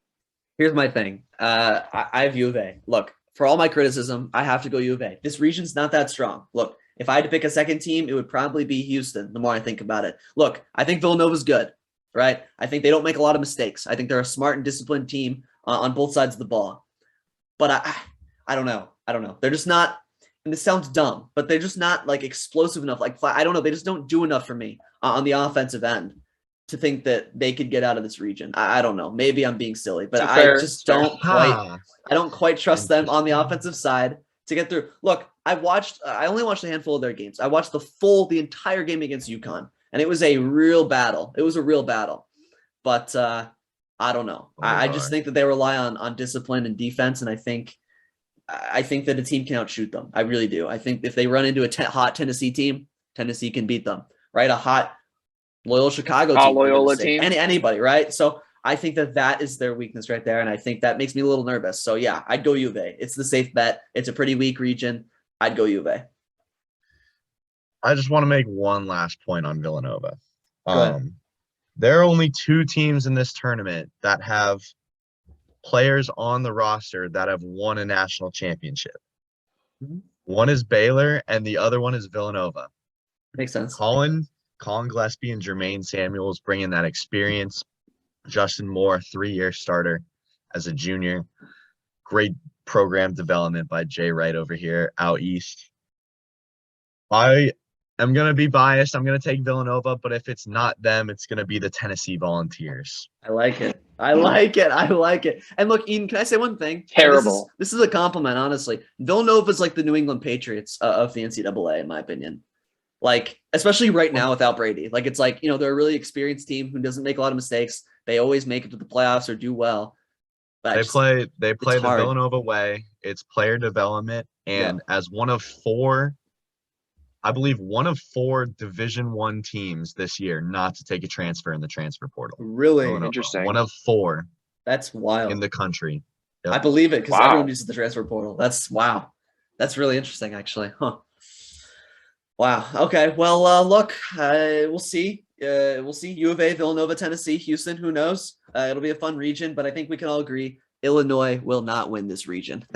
Here's my thing. I have U of A. Look, for all my criticism, I have to go U of A. This region's not that strong. Look, if I had to pick a second team, it would probably be Houston, the more I think about it. Look, I think Villanova's good, right? I think they don't make a lot of mistakes. I think they're a smart and disciplined team on both sides of the ball. But I don't know. They're just not, and this sounds dumb, but they're just not like explosive enough. Like, I don't know. They just don't do enough for me on the offensive end to think that they could get out of this region. I don't know. Maybe I'm being silly, but I don't quite trust them on the offensive side to get through. Look, I only watched a handful of their games. I watched the entire game against UConn, and it was a real battle. But I don't know. I just think that they rely on discipline and defense, and I think that a team can outshoot them. I really do. I think if they run into a hot Tennessee team, Tennessee can beat them, right? A hot Loyola Chicago team. Loyola team. Anybody, right? So I think that is their weakness right there, and I think that makes me a little nervous. So, yeah, I'd go U of A. It's the safe bet. It's a pretty weak region. I'd go U of A. I just want to make one last point on Villanova. There are only 2 teams in this tournament that have players on the roster that have won a national championship. Mm-hmm. One is Baylor, and the other one is Villanova. Makes sense. Colin Gillespie and Jermaine Samuels bringing that experience. Justin Moore, 3-year starter as a junior. Great program development by Jay Wright over here out east. I am going to be biased. I'm going to take Villanova, but if it's not them, it's going to be the Tennessee Volunteers. I like it. And look, Eden, can I say one thing? Terrible. This is a compliment, honestly. Villanova is like the New England Patriots of the NCAA, in my opinion. Like, especially right now without Brady. Like, it's like, they're a really experienced team who doesn't make a lot of mistakes. They always make it to the playoffs or do well. But they play the Villanova way. It's player development. And as one of 4 Division I teams this year not to take a transfer in the transfer portal. Really? Villanova. Interesting. One of 4. That's wild. In the country. Yep. I believe it because everyone uses the transfer portal. That's really interesting, actually. Huh. Wow. Okay. Well, look, we'll see. We'll see. U of A, Villanova, Tennessee, Houston. Who knows? It'll be a fun region, but I think we can all agree Illinois will not win this region.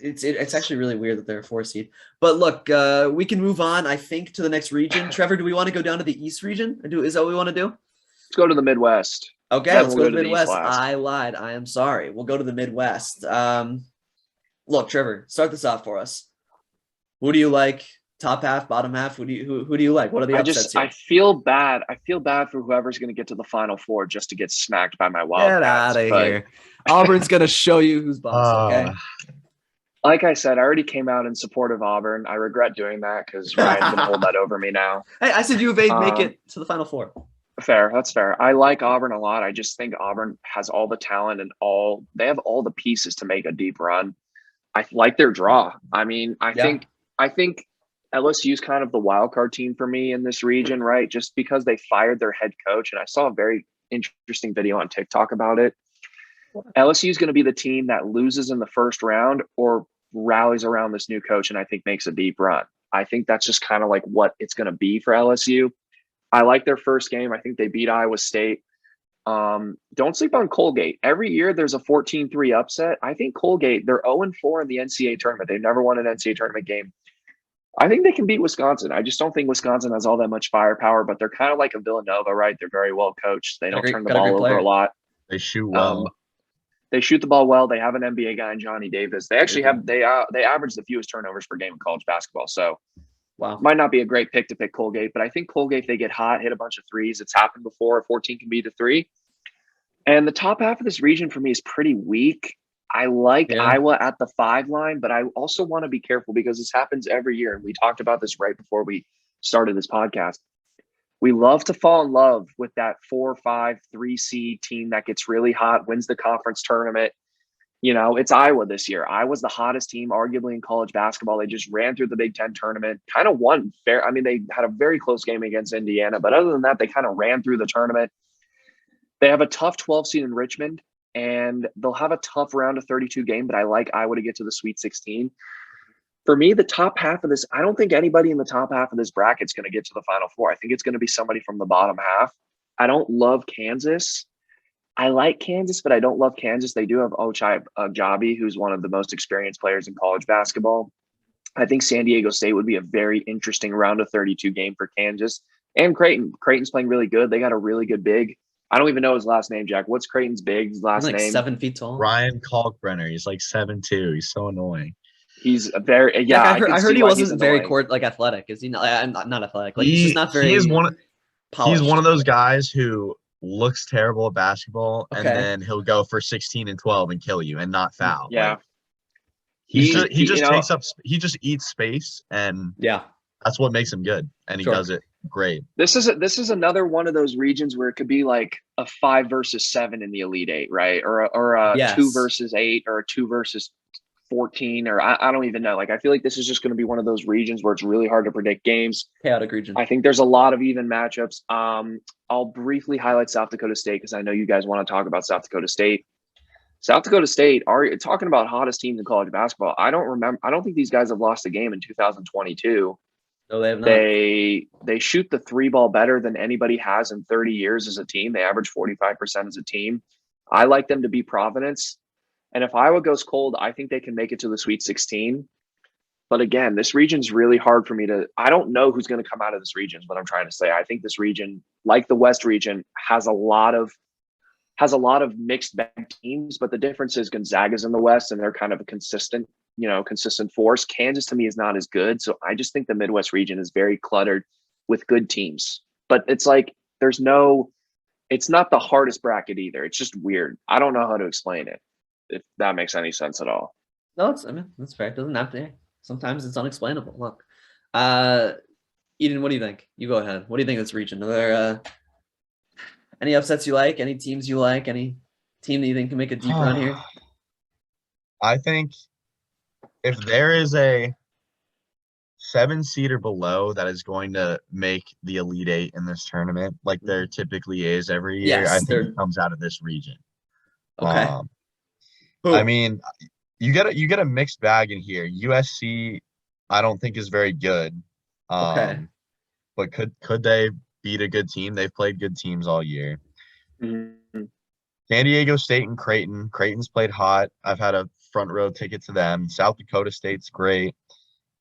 It's actually really weird that they're a 4 seed. But look, we can move on, I think, to the next region. Trevor, do we want to go down to the East region? Is that what we want to do? Let's go to the Midwest. Okay, let's go to the Midwest. I lied. I am sorry. We'll go to the Midwest. Look, Trevor, start this off for us. Who do you like? Top half, bottom half? Who do you like? What are the upsets here? I feel bad. I feel bad for whoever's going to get to the Final Four just to get smacked by my Wildcats. Get out of here. Auburn's going to show you who's boss, okay? Like I said, I already came out in support of Auburn. I regret doing that because Ryan's going to hold that over me now. Hey, I said U of A make it to the Final Four. Fair. That's fair. I like Auburn a lot. I just think Auburn has all the talent and they have all the pieces to make a deep run. I like their draw. I mean, I think LSU's kind of the wild card team for me in this region, right? Just because they fired their head coach. And I saw a very interesting video on TikTok about it. LSU is going to be the team that loses in the first round or rallies around this new coach and I think makes a deep run. I think that's just kind of like what it's going to be for LSU. I like their first game. I think they beat Iowa State. Don't sleep on Colgate. Every year there's a 14-3 upset. I think Colgate, they're 0-4 in the NCAA tournament. They've never won an NCAA tournament game. I think they can beat Wisconsin. I just don't think Wisconsin has all that much firepower, but they're kind of like a Villanova, right? They're very well coached. They don't turn the ball over a lot. They shoot well. They shoot the ball well. They have an NBA guy in Johnny Davis. They actually have they average the fewest turnovers per game in college basketball. So wow, might not be a great pick to pick Colgate, but I think Colgate, if they get hot, hit a bunch of threes. It's happened before. 14 can beat a 3. And the top half of this region for me is pretty weak. I like Iowa at the 5 line, but I also want to be careful because this happens every year. And we talked about this right before we started this podcast. We love to fall in love with that 4, 5, 3 seed team that gets really hot, wins the conference tournament. You know, it's Iowa this year. Iowa's the hottest team, arguably, in college basketball. They just ran through the Big Ten tournament, kind of won fair. I mean, they had a very close game against Indiana, but other than that, they kind of ran through the tournament. They have a tough 12 seed in Richmond, and they'll have a tough round of 32 game, but I like Iowa to get to the Sweet 16. For me, the top half of this, I don't think anybody in the top half of this bracket is going to get to the Final Four. I think it's going to be somebody from the bottom half. I don't love Kansas. I like Kansas, but I don't love Kansas. They do have Ochai Agbaji, who's one of the most experienced players in college basketball. I think San Diego State would be a very interesting round of 32 game for Kansas. And Creighton. Creighton's playing really good. They got a really good big. I don't even know his last name, Jack. What's Creighton's big last like name? 7 feet tall. Ryan Kalkbrenner. He's like 7'2". He's so annoying. He's a very I heard he wasn't very athletic. Is he not? I'm not athletic. Like he's just not very. He's polished. one of those guys who looks terrible at basketball, and then he'll go for 16 and 12 and kill you and not foul. Yeah. Like, he just eats space, and that's what makes him good, and he does it great. This is another one of those regions where it could be like a 5 versus 7 in the Elite Eight, right? Or a 2 versus 8 or a 2 versus 14, or I don't even know. Like, I feel like this is just going to be one of those regions where it's really hard to predict games. Chaotic region. I think there's a lot of even matchups. I'll briefly highlight South Dakota State because I know you guys want to talk about South Dakota State. South Dakota State are talking about hottest teams in college basketball. I don't think these guys have lost a game in 2022. No, they have not. They shoot the 3 ball better than anybody has in 30 years as a team. They average 45% as a team. I like them to beat Providence. And if Iowa goes cold, I think they can make it to the Sweet 16. But again, this region's really hard for me to – I don't know who's going to come out of this region is what I'm trying to say. I think this region, like the West region, has a lot of mixed bag teams, but the difference is Gonzaga's in the West, and they're kind of a consistent force. Kansas, to me, is not as good. So I just think the Midwest region is very cluttered with good teams. But it's like it's not the hardest bracket either. It's just weird. I don't know how to explain it, if that makes any sense at all. No, that's fair. It doesn't have to. Sometimes it's unexplainable. Look, Eden, what do you think? You go ahead. What do you think of this region? Are there any upsets you like? Any teams you like? Any team that you think can make a deep run here? I think if there is a 7 seed or below that is going to make the Elite Eight in this tournament, like there typically is every year, I think it comes out of this region. Okay. I mean, you get a mixed bag in here. USC, I don't think is very good. Okay. But could they beat a good team? They've played good teams all year. Mm-hmm. San Diego State and Creighton. Creighton's played hot. I've had a front row ticket to them. South Dakota State's great.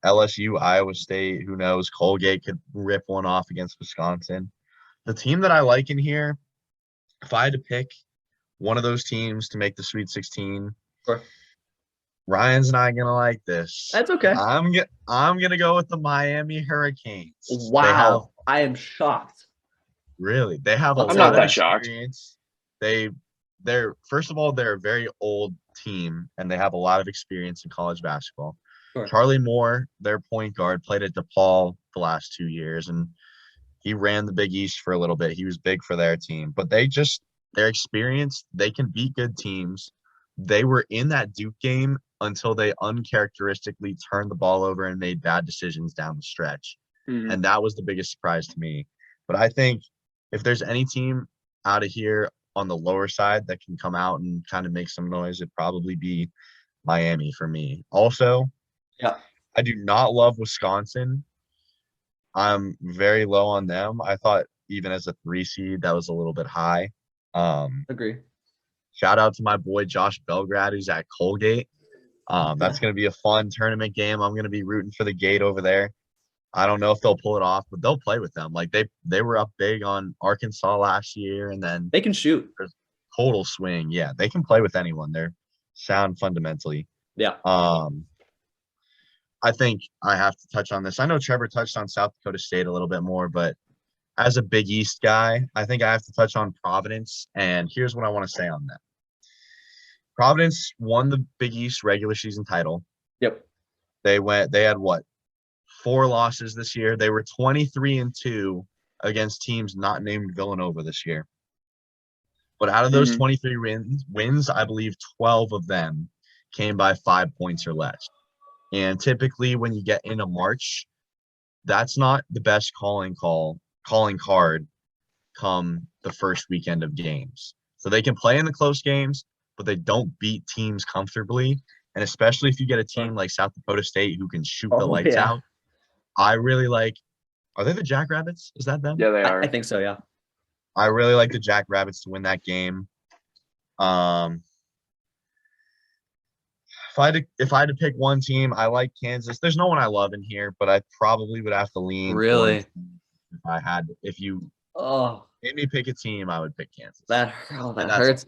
LSU, Iowa State, who knows? Colgate could rip one off against Wisconsin. The team that I like in here, if I had to pick one of those teams to make the Sweet 16, sure. Ryan's not gonna like this. That's okay. I'm gonna go with the Miami Hurricanes. Wow, I am shocked. Really, they have a I'm lot not of that experience. Shocked. They're first of all, they're a very old team, and they have a lot of experience in college basketball. Sure. Charlie Moore, their point guard, played at DePaul the last 2 years, and he ran the Big East for a little bit. He was big for their team, but they're experienced. They can beat good teams. They were in that Duke game until they uncharacteristically turned the ball over and made bad decisions down the stretch. Mm-hmm. And that was the biggest surprise to me. But I think if there's any team out of here on the lower side that can come out and kind of make some noise, it'd probably be Miami for me. Also, I do not love Wisconsin. I'm very low on them. I thought even as a 3 seed, that was a little bit high. Agree. Shout out to my boy Josh Belgrad, who's at Colgate. That's going to be a fun tournament game. I'm going to be rooting for the Gate over there. I don't know if they'll pull it off, but they'll play with them. Like they were up big on Arkansas last year, and then They can shoot. total swing. Yeah, they can play with anyone. They're sound fundamentally. Yeah. I think I have to touch on this. I know Trevor touched on South Dakota State a little bit more, but as a Big East guy, I think I have to touch on Providence. And here's what I want to say on that. Providence won the Big East regular season title. Yep. They had what? 4 losses this year. They were 23-2 against teams not named Villanova this year. But out of those 23 wins, I believe 12 of them came by 5 points or less. And typically when you get into March, that's not the best calling card come the first weekend of games. So they can play in the close games, but they don't beat teams comfortably. And especially if you get a team like South Dakota State who can shoot the lights out. I really like – are they the Jackrabbits? Is that them? Yeah, they are. I think so, yeah. I really like the Jackrabbits to win that game. If I had to pick one team, I like Kansas. There's no one I love in here, but I probably would have to lean. Really? If you Oh, made me pick a team, I would pick Kansas. that hurts.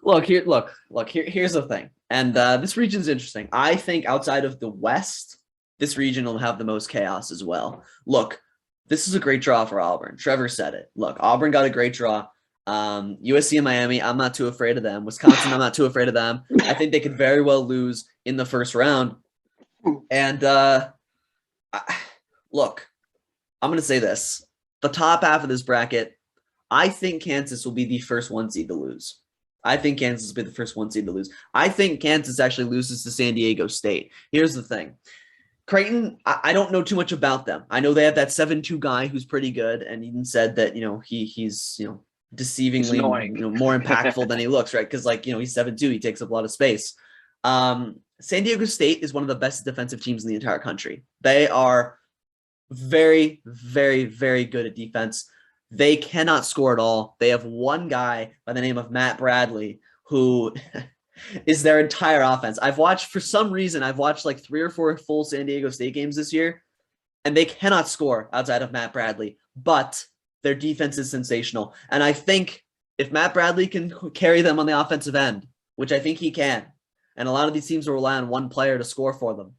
Look, here's the thing. And this region's interesting. I think outside of the West, this region will have the most chaos as well. Look, this is a great draw for Auburn. Trevor said it. Look, Auburn got a great draw. USC and Miami, I'm not too afraid of them. Wisconsin, I'm not too afraid of them. I think they could very well lose in the first round. And look, I'm going to say this. The top half of this bracket, I think Kansas will be the first 1 seed to lose. I think Kansas will be the first 1 seed to lose. I think Kansas actually loses to San Diego State. Here's the thing. Creighton, I don't know too much about them. I know they have that 7-2 guy who's pretty good, and Eden said that he's deceivingly more impactful than he looks, right? Because he's 7-2, he takes up a lot of space. San Diego State is one of the best defensive teams in the entire country. They are very, very, very good at defense. They cannot score at all. They have one guy by the name of Matt Bradley who is their entire offense. For some reason, I've watched like 3 or 4 full San Diego State games this year, and they cannot score outside of Matt Bradley, but their defense is sensational. And I think if Matt Bradley can carry them on the offensive end, which I think he can, and a lot of these teams will rely on one player to score for them,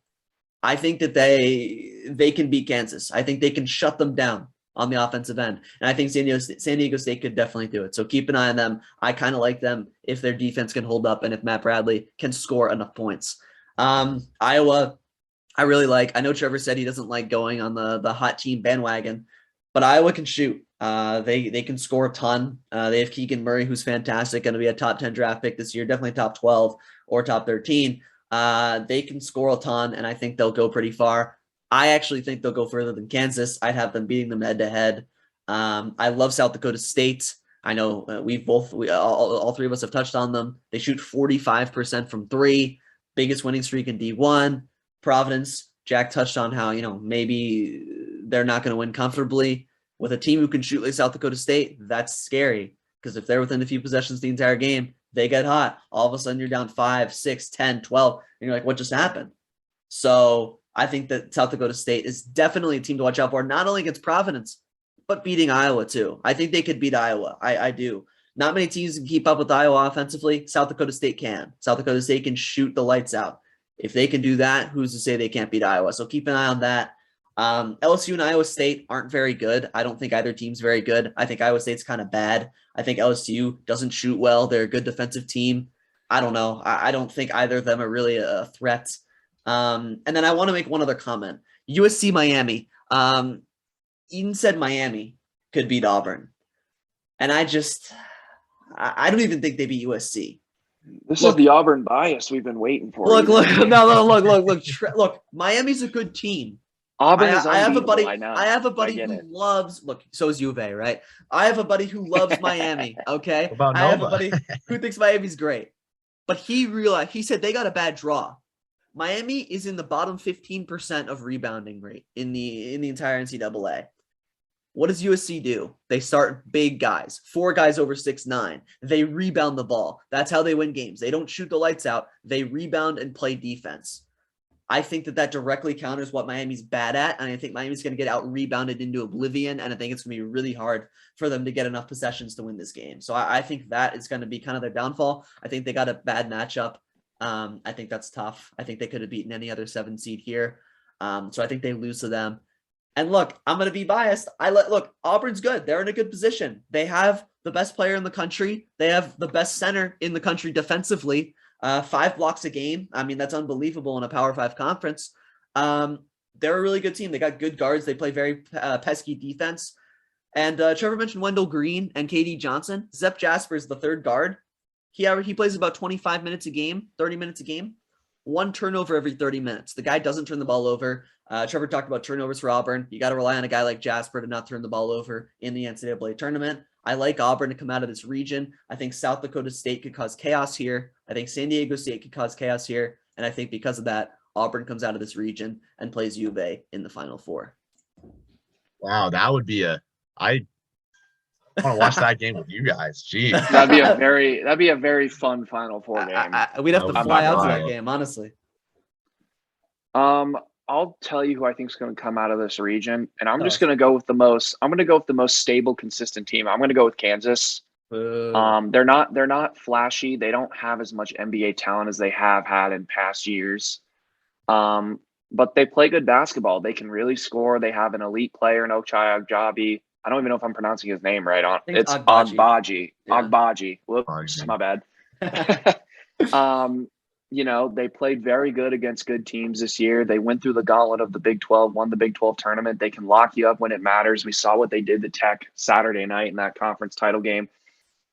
I think that they can beat Kansas. I think they can shut them down on the offensive end. And I think San Diego State could definitely do it. So keep an eye on them. I kind of like them if their defense can hold up and if Matt Bradley can score enough points. Iowa, I really like. I know Trevor said he doesn't like going on the hot team bandwagon, but Iowa can shoot. They can score a ton. They have Keegan Murray, who's fantastic, going to be a top 10 draft pick this year, definitely top 12 or top 13. They can score a ton, and I think they'll go pretty far. I actually think they'll go further than Kansas. I'd have them beating them head-to-head. I love South Dakota State. I know all 3 of us have touched on them. They shoot 45% from 3, biggest winning streak in D1. Providence, Jack touched on how, maybe they're not going to win comfortably. With a team who can shoot like South Dakota State, that's scary because if they're within a few possessions the entire game, they get hot. All of a sudden you're down 5, 6, 10, 12, and you're like, what just happened? So I think that South Dakota State is definitely a team to watch out for, not only against Providence, but beating Iowa too. I think they could beat Iowa. I do. Not many teams can keep up with Iowa offensively. South Dakota State can. South Dakota State can shoot the lights out. If they can do that, who's to say they can't beat Iowa? So keep an eye on that. LSU and Iowa State aren't very good. I don't think either team's very good. I think Iowa State's kind of bad. I think LSU doesn't shoot well. They're a good defensive team. I don't know. I don't think either of them are really a threat. And then I want to make one other comment. USC Miami. Eden said Miami could beat Auburn. And I don't even think they beat USC. This is the Auburn bias we've been waiting for. Look. Miami's a good team. Auburn is I have a buddy. I have a buddy who loves. Look, so is Juve, right? I have a buddy who loves Miami. Okay, I have a buddy who thinks Miami's great, but he said they got a bad draw. Miami is in the bottom 15% of rebounding rate in the entire NCAA. What does USC do? They start big guys, 4 guys over 6'9". They rebound the ball. That's how they win games. They don't shoot the lights out. They rebound and play defense. I think that directly counters what Miami's bad at, and I think Miami's going to get out-rebounded into oblivion, and I think it's going to be really hard for them to get enough possessions to win this game. So I think that is going to be kind of their downfall. I think they got a bad matchup. I think that's tough. I think they could have beaten any other 7 seed here. So I think they lose to them. And look, I'm going to be biased. Look, Auburn's good. They're in a good position. They have the best player in the country. They have the best center in the country defensively. 5 blocks a game. I mean, that's unbelievable in a Power 5 conference. They're a really good team. They got good guards. They play very pesky defense. And Trevor mentioned Wendell Green and KD Johnson. Zep Jasper is the 3rd guard. He plays about 25 minutes a game, 30 minutes a game. 1 turnover every 30 minutes. The guy doesn't turn the ball over. Trevor talked about turnovers for Auburn. You got to rely on a guy like Jasper to not turn the ball over in the NCAA tournament. I like Auburn to come out of this region. I think South Dakota State could cause chaos here. I think San Diego State could cause chaos here. And I think because of that, Auburn comes out of this region and plays U of A in the Final Four. Wow, that would be I want to watch that game with you guys. Jeez. That'd be a very fun Final Four game. We'd have to fly out to that game, honestly. I'll tell you who I think is going to come out of this region, and I'm just going to go with the most stable, consistent team. I'm going to go with Kansas. They're not flashy. They don't have as much NBA talent as they have had in past years. But they play good basketball. They can really score. They have an elite player in Ochai Agbaji. I don't even know if I'm pronouncing his name right. It's Agbaji. Yeah. Agbaji. Whoops, my bad. They played very good against good teams this year. They went through the gauntlet of the Big 12, won the Big 12 tournament. They can lock you up when it matters. We saw what they did to Tech Saturday night in that conference title game.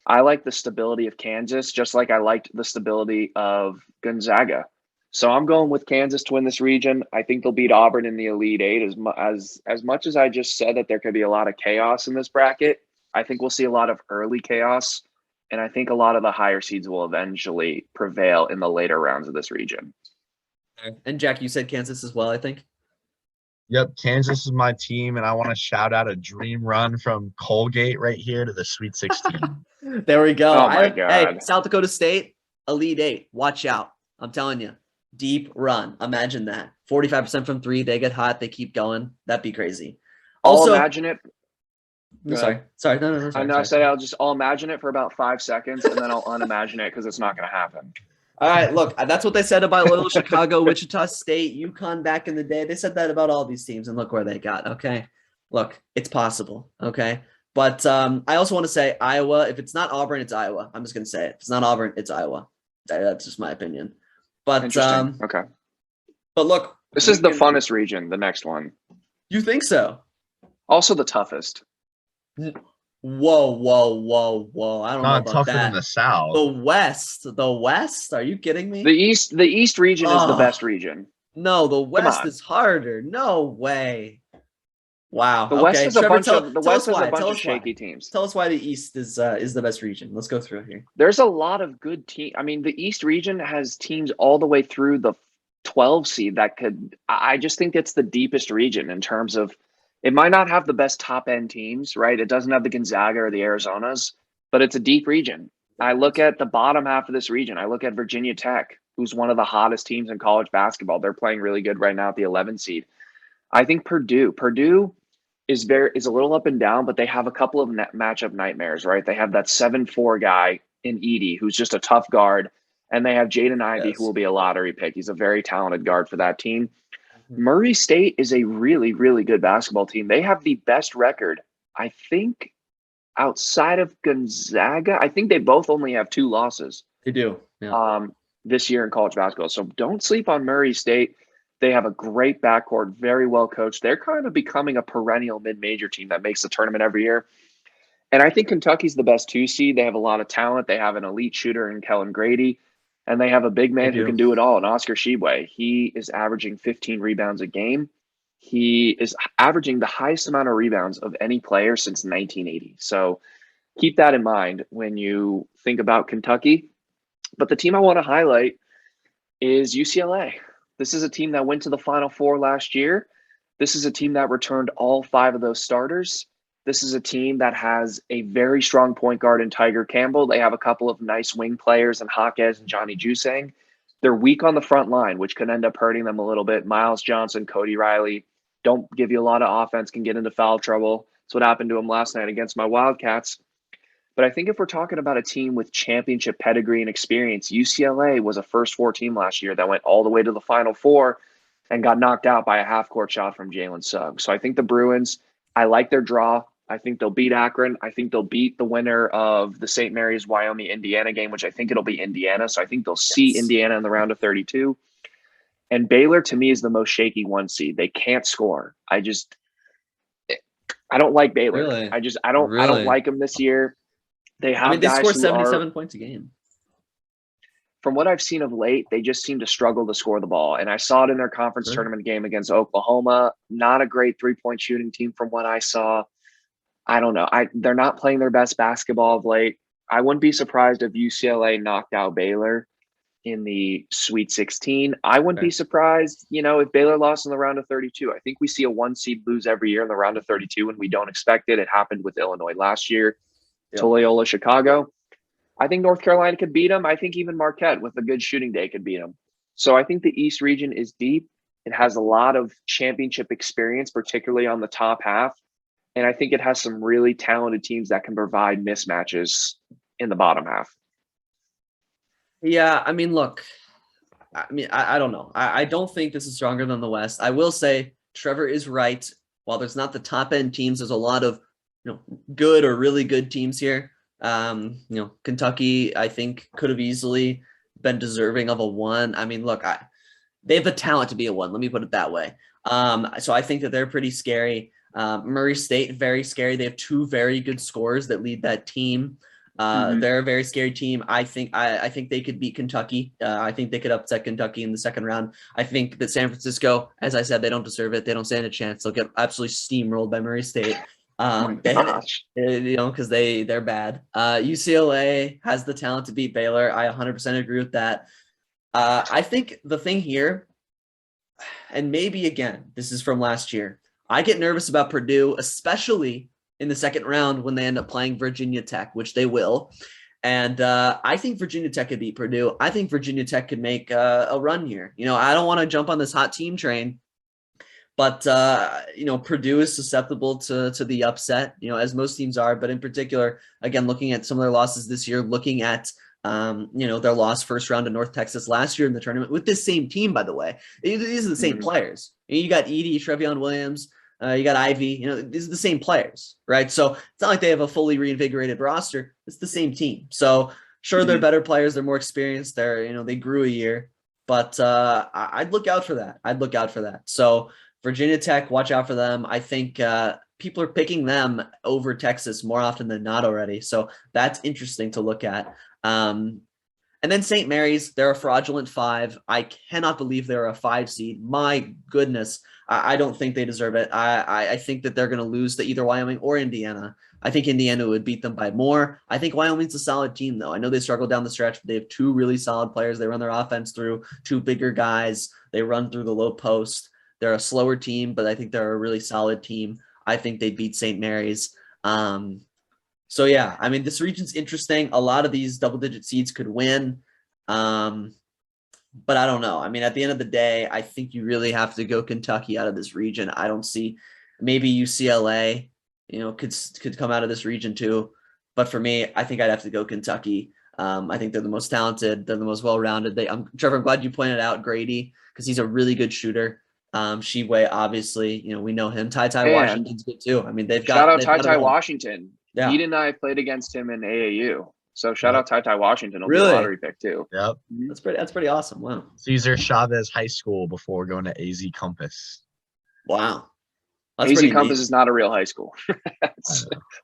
I like the stability of Kansas, just like I liked the stability of Gonzaga. So I'm going with Kansas to win this region. I think they'll beat Auburn in the Elite Eight. As much as I just said that there could be a lot of chaos in this bracket, I think we'll see a lot of early chaos. And I think a lot of the higher seeds will eventually prevail in the later rounds of this region. And Jack, you said Kansas as well, I think. Yep, Kansas is my team, and I want to shout out a dream run from Colgate right here to the Sweet 16. There we go. Oh my God. Hey, South Dakota State, Elite Eight. Watch out. I'm telling you. Deep run. Imagine that. 45% from 3. They get hot. They keep going. That'd be crazy. Also, I'll imagine it. Sorry. No. I'll imagine it for about 5 seconds, and then I'll unimagine it because it's not going to happen. All right, look, that's what they said about Loyola Chicago, Wichita State, UConn back in the day. They said that about all these teams, and look where they got, okay? Look, it's possible, okay? But I also want to say Iowa. If it's not Auburn, it's Iowa. I'm just going to say it. If it's not Auburn, it's Iowa. That's just my opinion. But okay. But look. This is the funnest region, the next one. You think so? Also the toughest. Whoa. I don't know about tougher that. than the South. The West? Are you kidding me? The East region is the best region. No, the West is harder. No way. Wow. The West is a bunch of shaky teams. Tell us why the East is the best region. Let's go through here. There's a lot of good teams. I mean, the East region has teams all the way through the 12 seed that could. I just think it's the deepest region in terms of. It might not have the best top-end teams, right? It doesn't have the Gonzaga or the Arizonas, but it's a deep region. I look at the bottom half of this region. I look at Virginia Tech, who's one of the hottest teams in college basketball. They're playing really good right now at the 11 seed. I think Purdue is a little up and down, but they have a couple of matchup nightmares, right? They have that 7'4" guy in Edey, who's just a tough guard, and they have Jaden Ivey, who will be a lottery pick. He's a very talented guard for that team. Murray State is a really, really good basketball team. They have the best record, I think, outside of Gonzaga. I think they both only have 2 losses. They do. Yeah. This year in college basketball. So don't sleep on Murray State. They have a great backcourt, very well coached. They're kind of becoming a perennial mid-major team that makes the tournament every year. And I think Kentucky's the best 2 seed. They have a lot of talent. They have an elite shooter in Kellen Grady. And they have a big man who can do it all, and Oscar Tshiebwe. He is averaging 15 rebounds a game. He is averaging the highest amount of rebounds of any player since 1980. So keep that in mind when you think about Kentucky. But the team I want to highlight is UCLA. This is a team that went to the Final Four last year. This is a team that returned all 5 of those starters. This is a team that has a very strong point guard in Tiger Campbell. They have a couple of nice wing players in Jaquez and Johnny Jusang. They're weak on the front line, which could end up hurting them a little bit. Miles Johnson, Cody Riley don't give you a lot of offense, can get into foul trouble. That's what happened to them last night against my Wildcats. But I think if we're talking about a team with championship pedigree and experience, UCLA was a first 4 team last year that went all the way to the Final Four and got knocked out by a half-court shot from Jalen Suggs. So I think the Bruins, I like their draw. I think they'll beat Akron. I think they'll beat the winner of the St. Mary's, Wyoming, Indiana game, which I think it'll be Indiana. So I think they'll see Indiana in the round of 32. And Baylor, to me, is the most shaky 1 seed. They can't score. I don't like Baylor. Really? I don't like them this year. They have they score guys 77 points a game. From what I've seen of late, they just seem to struggle to score the ball. And I saw it in their conference tournament game against Oklahoma. Not a great 3-point shooting team from what I saw. I don't know. They're not playing their best basketball of late. I wouldn't be surprised if UCLA knocked out Baylor in the Sweet 16. I wouldn't be surprised, if Baylor lost in the round of 32. I think we see a 1 seed lose every year in the round of 32 and we don't expect it. It happened with Illinois last year to Loyola Chicago. I think North Carolina could beat them. I think even Marquette with a good shooting day could beat them. So I think the East region is deep. It has a lot of championship experience, particularly on the top half. And I think it has some really talented teams that can provide mismatches in the bottom half. Yeah, look, I don't know. I don't think this is stronger than the West. I will say Trevor is right. While there's not the top end teams, there's a lot of good or really good teams here. Kentucky, I think, could have easily been deserving of a 1. Look, they have the talent to be a 1. Let me put it that way. So I think that they're pretty scary. Murray State, very scary. They have 2 very good scorers that lead that team. They're a very scary team. I think they could beat Kentucky. I think they could upset Kentucky in the second round. I think that San Francisco, as I said, they don't deserve it. They don't stand a chance. They'll get absolutely steamrolled by Murray State. Because they're bad. UCLA has the talent to beat Baylor. I 100% agree with that. I think the thing here, and maybe again, this is from last year, I get nervous about Purdue, especially in the second round when they end up playing Virginia Tech, which they will. And I think Virginia Tech could beat Purdue. I think Virginia Tech could make a run here. I don't want to jump on this hot team train, but Purdue is susceptible to the upset, as most teams are. But in particular, again, looking at some of their losses this year, looking at their loss first round to North Texas last year in the tournament with this same team, by the way. These are the same players. You got Edey, Trevion Williams, you got Ivy. These are the same players, right? So it's not like they have a fully reinvigorated roster. It's the same team. So sure, they're better players. They're more experienced. They grew a year, but I'd look out for that. So Virginia Tech, watch out for them. I think people are picking them over Texas more often than not already. So that's interesting to look at. And then St. Mary's, they're a fraudulent 5. I cannot believe they're a 5 seed. My goodness. I don't think they deserve it. I think that they're going to lose to either Wyoming or Indiana. I think Indiana would beat them by more. I think Wyoming's a solid team, though. I know they struggle down the stretch, but they have 2 really solid players. They run their offense through 2 bigger guys. They run through the low post. They're a slower team, but I think they're a really solid team. I think they beat St. Mary's. So yeah, this region's interesting. A lot of these double-digit seeds could win. But I don't know. At the end of the day, I think you really have to go Kentucky out of this region. I don't see, maybe UCLA, could come out of this region too. But for me, I think I'd have to go Kentucky. I think they're the most talented. They're the most well-rounded. Trevor, I'm glad you pointed out Grady because he's a really good shooter. Sheway, obviously, we know him. Ty Washington's good too. They've got shout out Ty Washington. Yeah. Eden and I played against him in AAU. So shout out Ty Washington. Will really? Be a lottery pick too. Yep. That's pretty awesome. Wow. Cesar Chavez High School before going to AZ Compass. Wow. AZ Compass is not a real high school.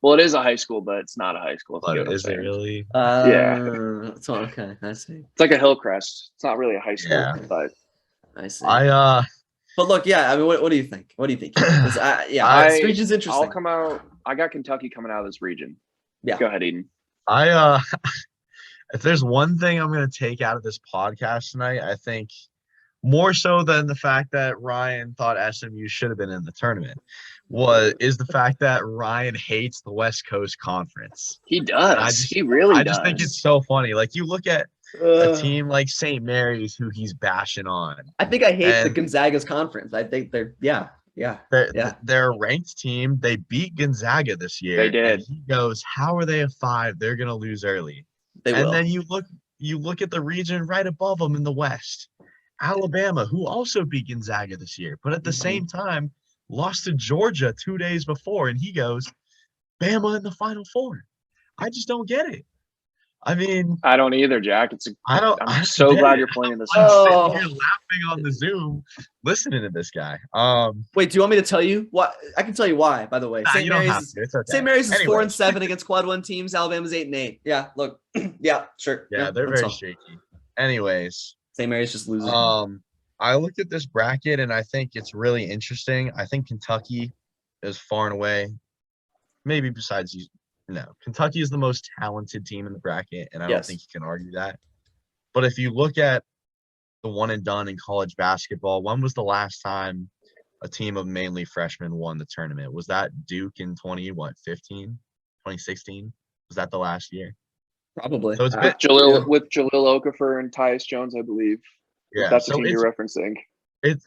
Well, it is a high school, but it's not a high school. Is it really? Yeah. So, okay, I see. It's like a Hillcrest. It's not really a high school, but I see. But look, yeah. What do you think? What do you think? This region's interesting. I'll come out. I got Kentucky coming out of this region. Yeah. Go ahead, Eden. If there's one thing I'm going to take out of this podcast tonight, I think more so than the fact that Ryan thought SMU should have been in the tournament, is the fact that Ryan hates the West Coast Conference. He And does. He really I just think does. it's so funny. Like you look at a Uh, team like St. Mary's who he's bashing on, I think I hate the and Gonzaga's conference. I think they're a ranked team. They beat Gonzaga this They year, and did. he goes, "How are they a 5? They're gonna lose early." they And will. then you look at the region right above them in the West, Alabama, who also beat Gonzaga this year, but at the same time lost to Georgia 2 days before, and he goes, "Bama in the Final Four." I just don't get it. I mean, I don't either, Jack. I don't I'm so get glad it. you're pointing this I'm out. sitting Oh, here laughing on the Zoom, listening to this guy. wait, do you want me to tell you why? I can tell you why, by the way. Nah, you don't have to. It's okay. St. Mary's is Anyways, 4-7 against quad one teams. Alabama's 8-8. Yeah, look. Yeah, sure. yeah, they're that's very all. shaky. Anyways, St. Mary's just losing. I looked at this bracket and I think it's really interesting. I think Kentucky is far and away, maybe besides you. No, Kentucky is the most talented team in the bracket, and I don't think you can argue that. But if you look at the one and done in college basketball, when was the last time a team of mainly freshmen won the tournament? Was that Duke in 2016? Was that the last year? Probably. So it's been With Jalil Okafor and Tyus Jones, I believe. yeah. That's the So team you're referencing.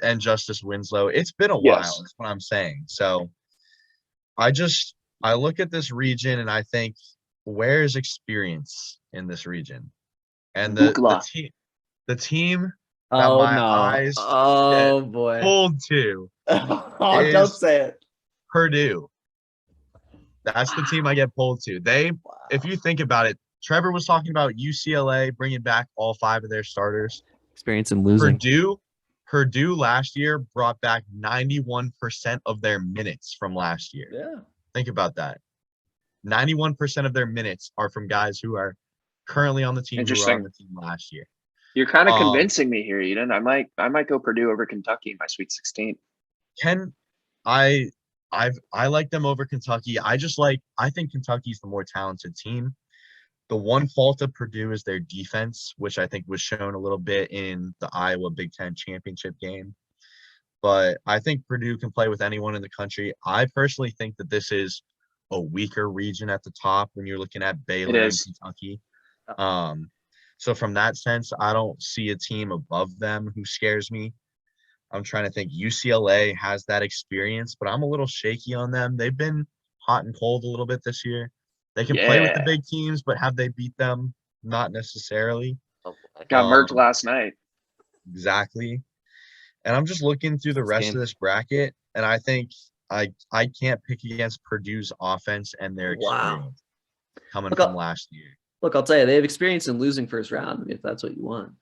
and Justice Winslow. It's been a while. Yes. That's what I'm saying. So I look at this region and I think, where is experience in this region? And Ucla. the team Oh my no. eyes Oh get boy. pulled to Oh, don't say it. Purdue. That's the team I get pulled to. If you think about it, Trevor was talking about UCLA bringing back all 5 of their starters. Experience in losing. Purdue last year brought back 91% of their minutes from last year. Yeah. Think about that. 91% of their minutes are from guys who are currently on the team who were on the team last year. You're kind of convincing me here, Eden. I might go Purdue over Kentucky in my Sweet 16. I like them over Kentucky. I think Kentucky's the more talented team. The one fault of Purdue is their defense, which I think was shown a little bit in the Iowa Big Ten championship game. But I think Purdue can play with anyone in the country. I personally think that this is a weaker region at the top when you're looking at Baylor and Kentucky. So from that sense, I don't see a team above them who scares me. I'm trying to think. UCLA has that experience, but I'm a little shaky on them. They've been hot and cold a little bit this year. They can play with the big teams, but have they beat them? Not necessarily. Got murked last night. Exactly. And I'm just looking through the rest of this bracket, and I think I can't pick against Purdue's offense and their experience coming from last year. Look, I'll tell you, they have experience in losing first round, if that's what you want.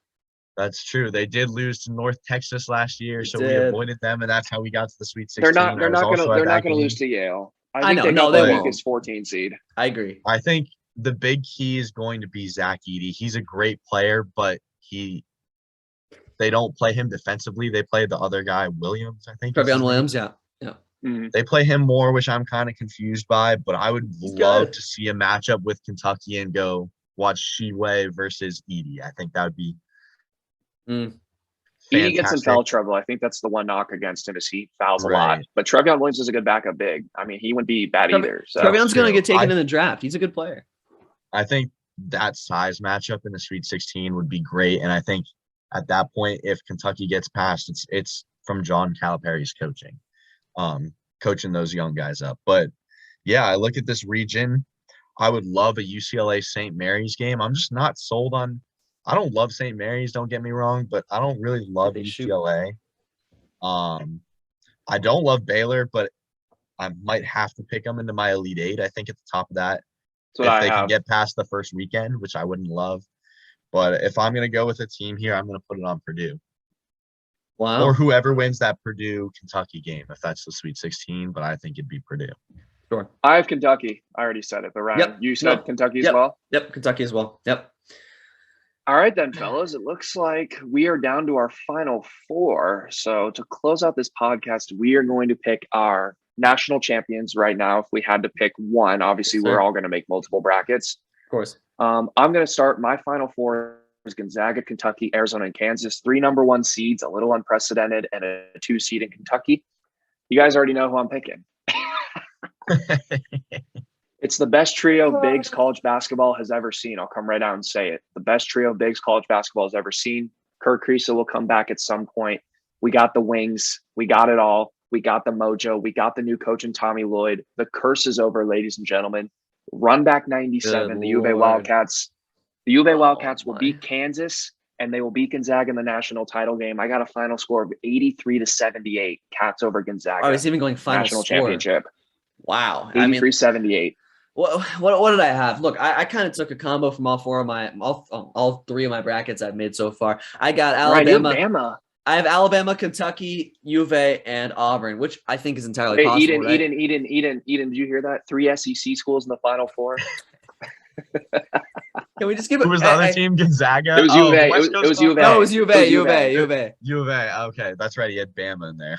That's true. They did lose to North Texas last year, so we avoided them, and that's how we got to the Sweet 16. They're not going to lose to Yale. I know. They No, they won't. Weakest 14 seed. I agree. I think the big key is going to be Zach Edey. He's a great player, but they don't play him defensively. They play the other guy, Williams, I think. Trevion Williams, yeah. Mm-hmm. They play him more, which I'm kind of confused by, but I would love to see a matchup with Kentucky and go watch Sheway versus Edey. I think that would be Edey gets in foul trouble. I think that's the one knock against him is he fouls a lot. But Trevion Williams is a good backup big. I mean, he wouldn't be bad either. So. Trevion's going to get taken in the draft. He's a good player. I think that size matchup in the Sweet 16 would be great, and I think at that point, if Kentucky gets past, it's from John Calipari's coaching. Coaching those young guys up. But yeah, I look at this region. I would love a UCLA St. Mary's game. I'm just not sold on. I don't love St. Mary's, don't get me wrong, but I don't really love UCLA. I don't love Baylor, but I might have to pick them into my Elite Eight. I think at the top of that, if they can get past the first weekend, which I wouldn't love. But if I'm going to go with a team here, I'm going to put it on Purdue. Wow. Or whoever wins that Purdue-Kentucky game, if that's the Sweet 16, but I think it'd be Purdue. Sure. I have Kentucky. I already said it, but Ryan, you said Kentucky as well? Yep, Kentucky as well. Yep. All right then, fellas. It looks like we are down to our final 4. So to close out this podcast, we are going to pick our national champions right now. If we had to pick one, obviously we're all going to make multiple brackets. Of course. I'm going to start my final 4 Gonzaga, Kentucky, Arizona, and Kansas. 3 number 1 seeds, a little unprecedented, and a 2 seed in Kentucky. You guys already know who I'm picking. It's the best trio of bigs college basketball has ever seen. I'll come right out and say it. The best trio of bigs college basketball has ever seen. Kirk Kriisa will come back at some point. We got the wings. We got it all. We got the mojo. We got the new coach in Tommy Lloyd. The curse is over, ladies and gentlemen. Run back 97. Good The U of A Lord. Wildcats. The U of A Wildcats will my. beat Kansas, and they will beat Gonzaga in the national title game. I got a final score of 83-78. Cats over Gonzaga. Oh, he's even going final national score. championship. Wow. 83-78. What did I have? Look, I kind of took a combo from all 3 of my brackets I've made so far. I got Alabama. Right, I have Alabama, Kentucky, U of A, and Auburn, which I think is entirely possible. Eden, right? Eden. Did you hear that? 3 SEC schools in the Final Four. Can we just give it? Who was the other team? Gonzaga. It was U of A. West It Coast was U of A. No, it was U of A. U of A. U of A. Okay, that's right. He had Bama in there.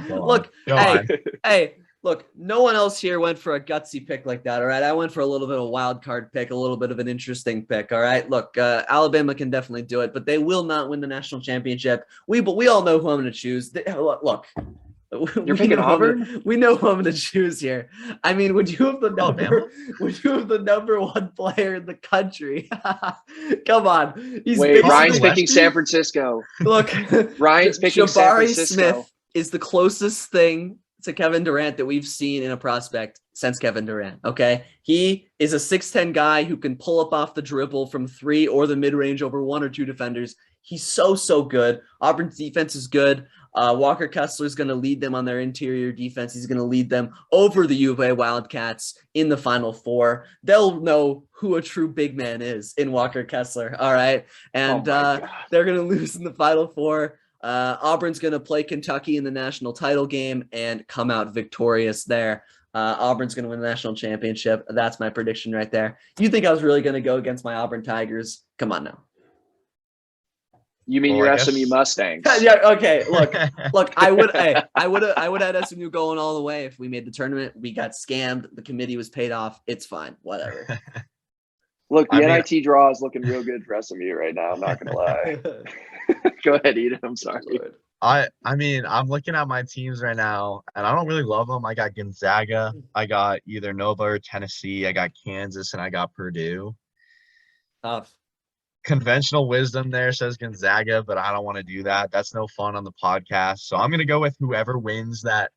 Look, Go on. hey, look, no one else here went for a gutsy pick like that, all right? I went for a little bit of a wild card pick, a little bit of an interesting pick, all right? Look, Alabama can definitely do it, but they will not win the national championship. We all know who I'm going to choose. Look. You're picking Auburn? We know who I'm going to choose here. I mean, would you have the number 1 player in the country? Come on. Wait, Ryan's picking San Francisco. Look, Ryan's picking San Francisco. Smith is the closest thing to Kevin Durant that we've seen in a prospect since Kevin Durant, okay? He is a 6'10 guy who can pull up off the dribble from 3 or the mid-range over 1 or 2 defenders. He's so good. Auburn's defense is good. Walker Kessler is going to lead them on their interior defense. He's going to lead them over the U of A Wildcats in the Final Four. They'll know who a true big man is in Walker Kessler, all right? And they're going to lose in the Final Four. Auburn's going to play Kentucky in the national title game and come out victorious there. Auburn's going to win the national championship. That's my prediction right there. You think I was really going to go against my Auburn Tigers? Come on now. You mean your SMU Mustangs? Yeah. Okay. Look. I would have had SMU going all the way if we made the tournament. We got scammed. The committee was paid off. It's fine. Whatever. Look, the NIT draw is looking real good for SMU right now. I'm not gonna lie. Go ahead, Eden. I'm sorry. I mean, I'm looking at my teams right now, and I don't really love them. I got Gonzaga. I got either Nova or Tennessee. I got Kansas, and I got Purdue. Tough. Conventional wisdom there says Gonzaga, but I don't want to do that. That's no fun on the podcast. So I'm going to go with whoever wins that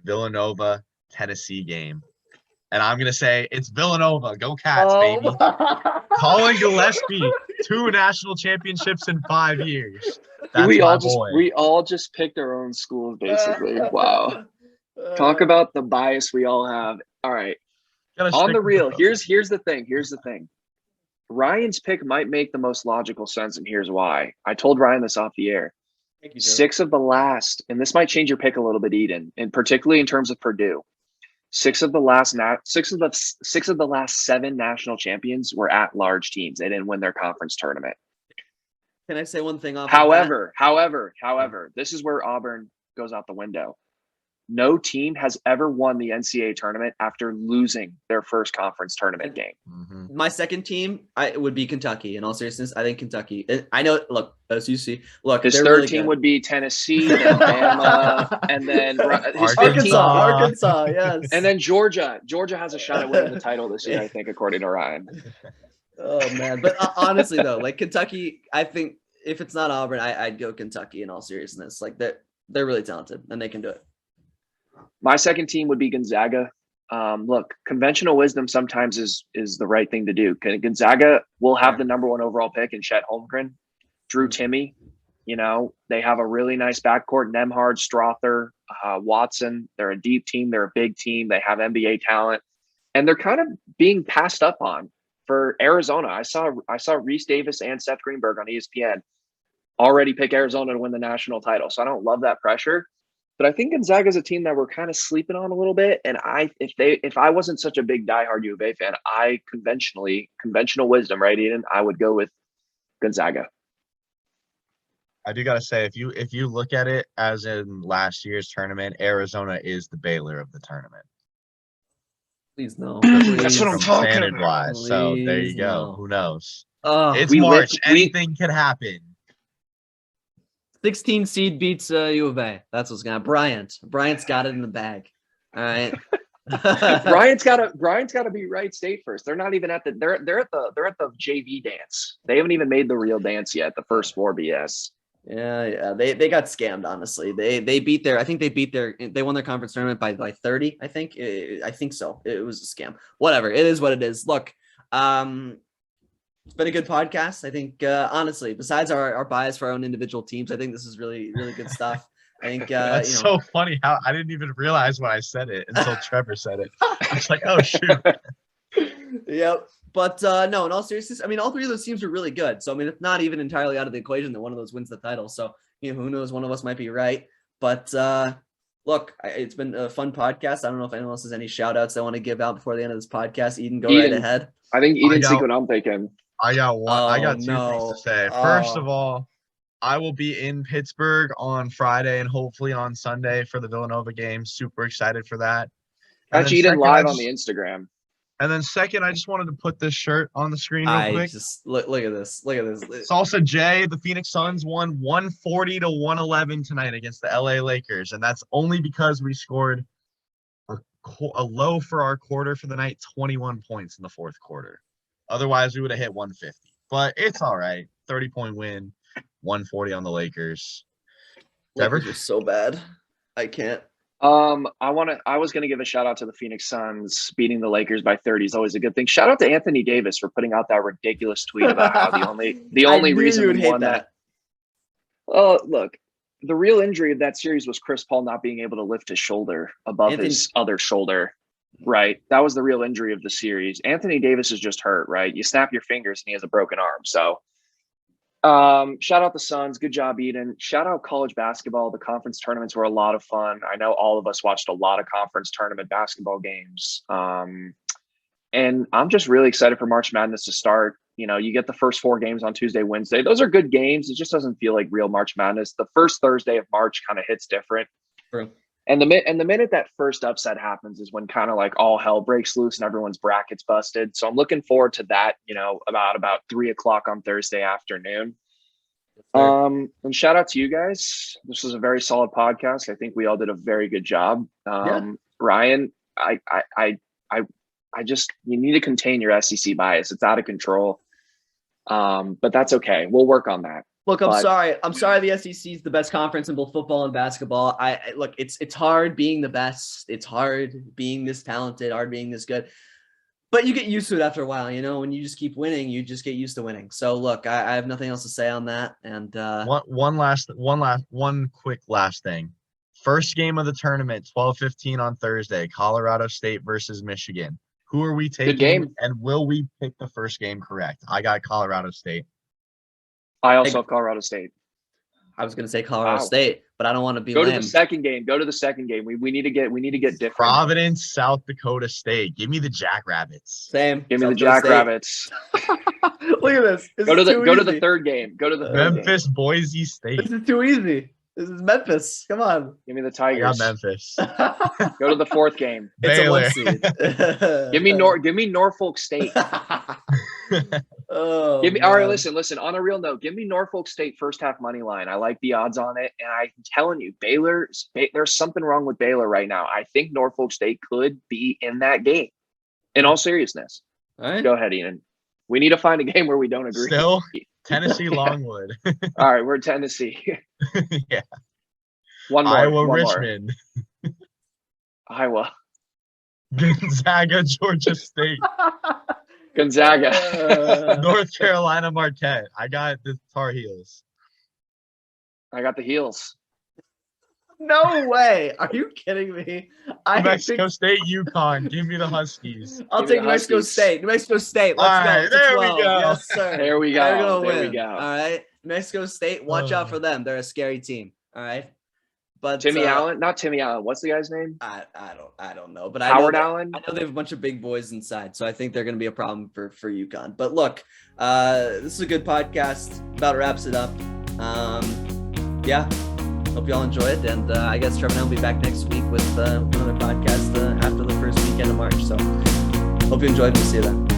Villanova-Tennessee game. And I'm going to say it's Villanova. Go Cats, baby. Colin Gillespie, 2 national championships in 5 years. That's we all just picked our own schools, basically. Wow. Talk about the bias we all have. All right. On the real, here's the thing. Ryan's pick might make the most logical sense, and here's why. I told Ryan this off the air. Thank you, 6 of the last, and this might change your pick a little bit, Eden, and particularly in terms of Purdue. 6 of the last 7 national champions were at-large teams. They didn't win their conference tournament. Can I say one thing off? However, this is where Auburn goes out the window. No team has ever won the NCAA tournament after losing their first conference tournament game. Mm-hmm. My second team, would be Kentucky. In all seriousness, I think Kentucky. I know. Look, OSUC. Look, his third really team good. would be Tennessee, then Bama, and then his Arkansas. Yes. And then Georgia. Georgia has a shot at winning the title this year, I think, according to Ryan. Oh man, but honestly though, like Kentucky, I think if it's not Auburn, I'd go Kentucky. In all seriousness, like they're really talented and they can do it. My second team would be Gonzaga. Look, conventional wisdom sometimes is the right thing to do. Gonzaga will have the number 1 overall pick in Chet Holmgren, Drew Timme. You know, they have a really nice backcourt. Nemhard, Strother, Watson. They're a deep team. They're a big team. They have NBA talent. And they're kind of being passed up on for Arizona. I saw Reese Davis and Seth Greenberg on ESPN already pick Arizona to win the national title. So I don't love that pressure. But I think Gonzaga is a team that we're kind of sleeping on a little bit. And if I wasn't such a big diehard U of A fan, conventional wisdom, right, Eden, I would go with Gonzaga. I do got to say, if you look at it as in last year's tournament, Arizona is the Baylor of the tournament. Please no. That's what I'm talking about. So there you go. No. Who knows? Oh, It's March. Anything can happen. 16 seed beats U of A. That's what's gonna. Bryant's got it in the bag. All right. Bryant's got to be Wright State first. They're not even at the they're at the JV dance. They haven't even made the real dance yet. The first 4 BS. Yeah. They got scammed. Honestly, they won their conference tournament by 30. I think so. It was a scam. Whatever. It is what it is. Look, it's been a good podcast. I think honestly, besides our bias for our own individual teams, I think this is really really good stuff. I think that's so funny how I didn't even realize when I said it until Trevor said it. I was like, oh shoot. Yep. But no, in all seriousness, I mean, all 3 of those teams are really good. So I mean, it's not even entirely out of the equation that one of those wins the title. So who knows? One of us might be right. But look, it's been a fun podcast. I don't know if anyone else has any shout outs they want to give out before the end of this podcast. Eden, go right ahead. I think Eden's what I'm thinking. I got one. I got 2 things to say. First of all, I will be in Pittsburgh on Friday and hopefully on Sunday for the Villanova game. Super excited for that. Catch Eden live on the Instagram. And then second, I just wanted to put this shirt on the screen real quick. Just look at this. Look at this. Salsa J, the Phoenix Suns won 140-111 tonight against the LA Lakers. And that's only because we scored a low for our quarter for the night, 21 points in the fourth quarter. Otherwise, we would have hit 150. But it's all right. 30-point win. 140 on the Lakers. Lakers are so bad. I can't. I was gonna give a shout out to the Phoenix Suns. Beating the Lakers by 30 is always a good thing. Shout out to Anthony Davis for putting out that ridiculous tweet about how the only reason we won that. Oh, look, the real injury of that series was Chris Paul not being able to lift his shoulder above his other shoulder. Right, that was the real injury of the series. Anthony Davis is just hurt. Right, you snap your fingers and he has a broken arm. So. Shout out the Suns. Good job, Eden. Shout out college basketball. The conference tournaments were a lot of fun. I know all of us watched a lot of conference tournament basketball games. And I'm just really excited for March Madness to start. You get the first 4 games on Tuesday, Wednesday. Those are good games. It just doesn't feel like real March Madness. The first Thursday of March kind of hits different. True. And the minute that first upset happens is when kind of like all hell breaks loose and everyone's brackets busted. So I'm looking forward to that, about 3:00 on Thursday afternoon. And shout out to you guys. This was a very solid podcast. I think we all did a very good job. Ryan, I just, you need to contain your SEC bias. It's out of control. But that's okay. We'll work on that. Look, I'm sorry. The SEC is the best conference in both football and basketball. Look, it's hard being the best. It's hard being this talented, hard being this good. But you get used to it after a while, when you just keep winning, you just get used to winning. So look, I have nothing else to say on that. And one quick last thing. First game of the tournament, 12:15 on Thursday, Colorado State versus Michigan. Who are we taking? Good game. And will we pick the first game correct? I got Colorado State. I also have Colorado State. I was going to say Colorado State, but I don't want to be Go lame. to the second game. We need to get different. Providence, South Dakota State. Give me the Jackrabbits. Same. Give me the Jackrabbits. Look at this. Go to the third game. Go to the Memphis, Boise State. This is too easy. This is Memphis. Come on. Give me the Tigers. I got Memphis. Go to the fourth game. Baylor. It's a 1 seed. Give me Norfolk State. All right, listen. On a real note, give me Norfolk State first half money line. I like the odds on it, and I'm telling you, there's something wrong with Baylor right now. I think Norfolk State could be in that game. In all seriousness, all right. Go ahead, Ian. We need to find a game where we don't agree. Still, Tennessee Longwood. All right, we're Tennessee. Yeah. One more. Iowa Richmond. Iowa. Gonzaga Georgia State. Gonzaga. North Carolina Marquette. I got the Tar Heels. I got the Heels. No way. Are you kidding me? New Mexico State, UConn. Give me the Huskies. I'll take New Mexico State. New Mexico State. Let's go. Right, there we go. Yes, sir. There we go. They're gonna there win. we go. All right. New Mexico State. Watch out for them. They're a scary team. All right. But Timmy Allen, not Timmy Allen. What's the guy's name? I don't know. But Howard Allen. I know they have a bunch of big boys inside, so I think they're going to be a problem for UConn. But look, this is a good podcast. About wraps it up. Yeah. Hope you all enjoy it, and I guess Trevor and I will be back next week with another podcast after the first weekend of March. So hope you enjoyed. We'll see you then.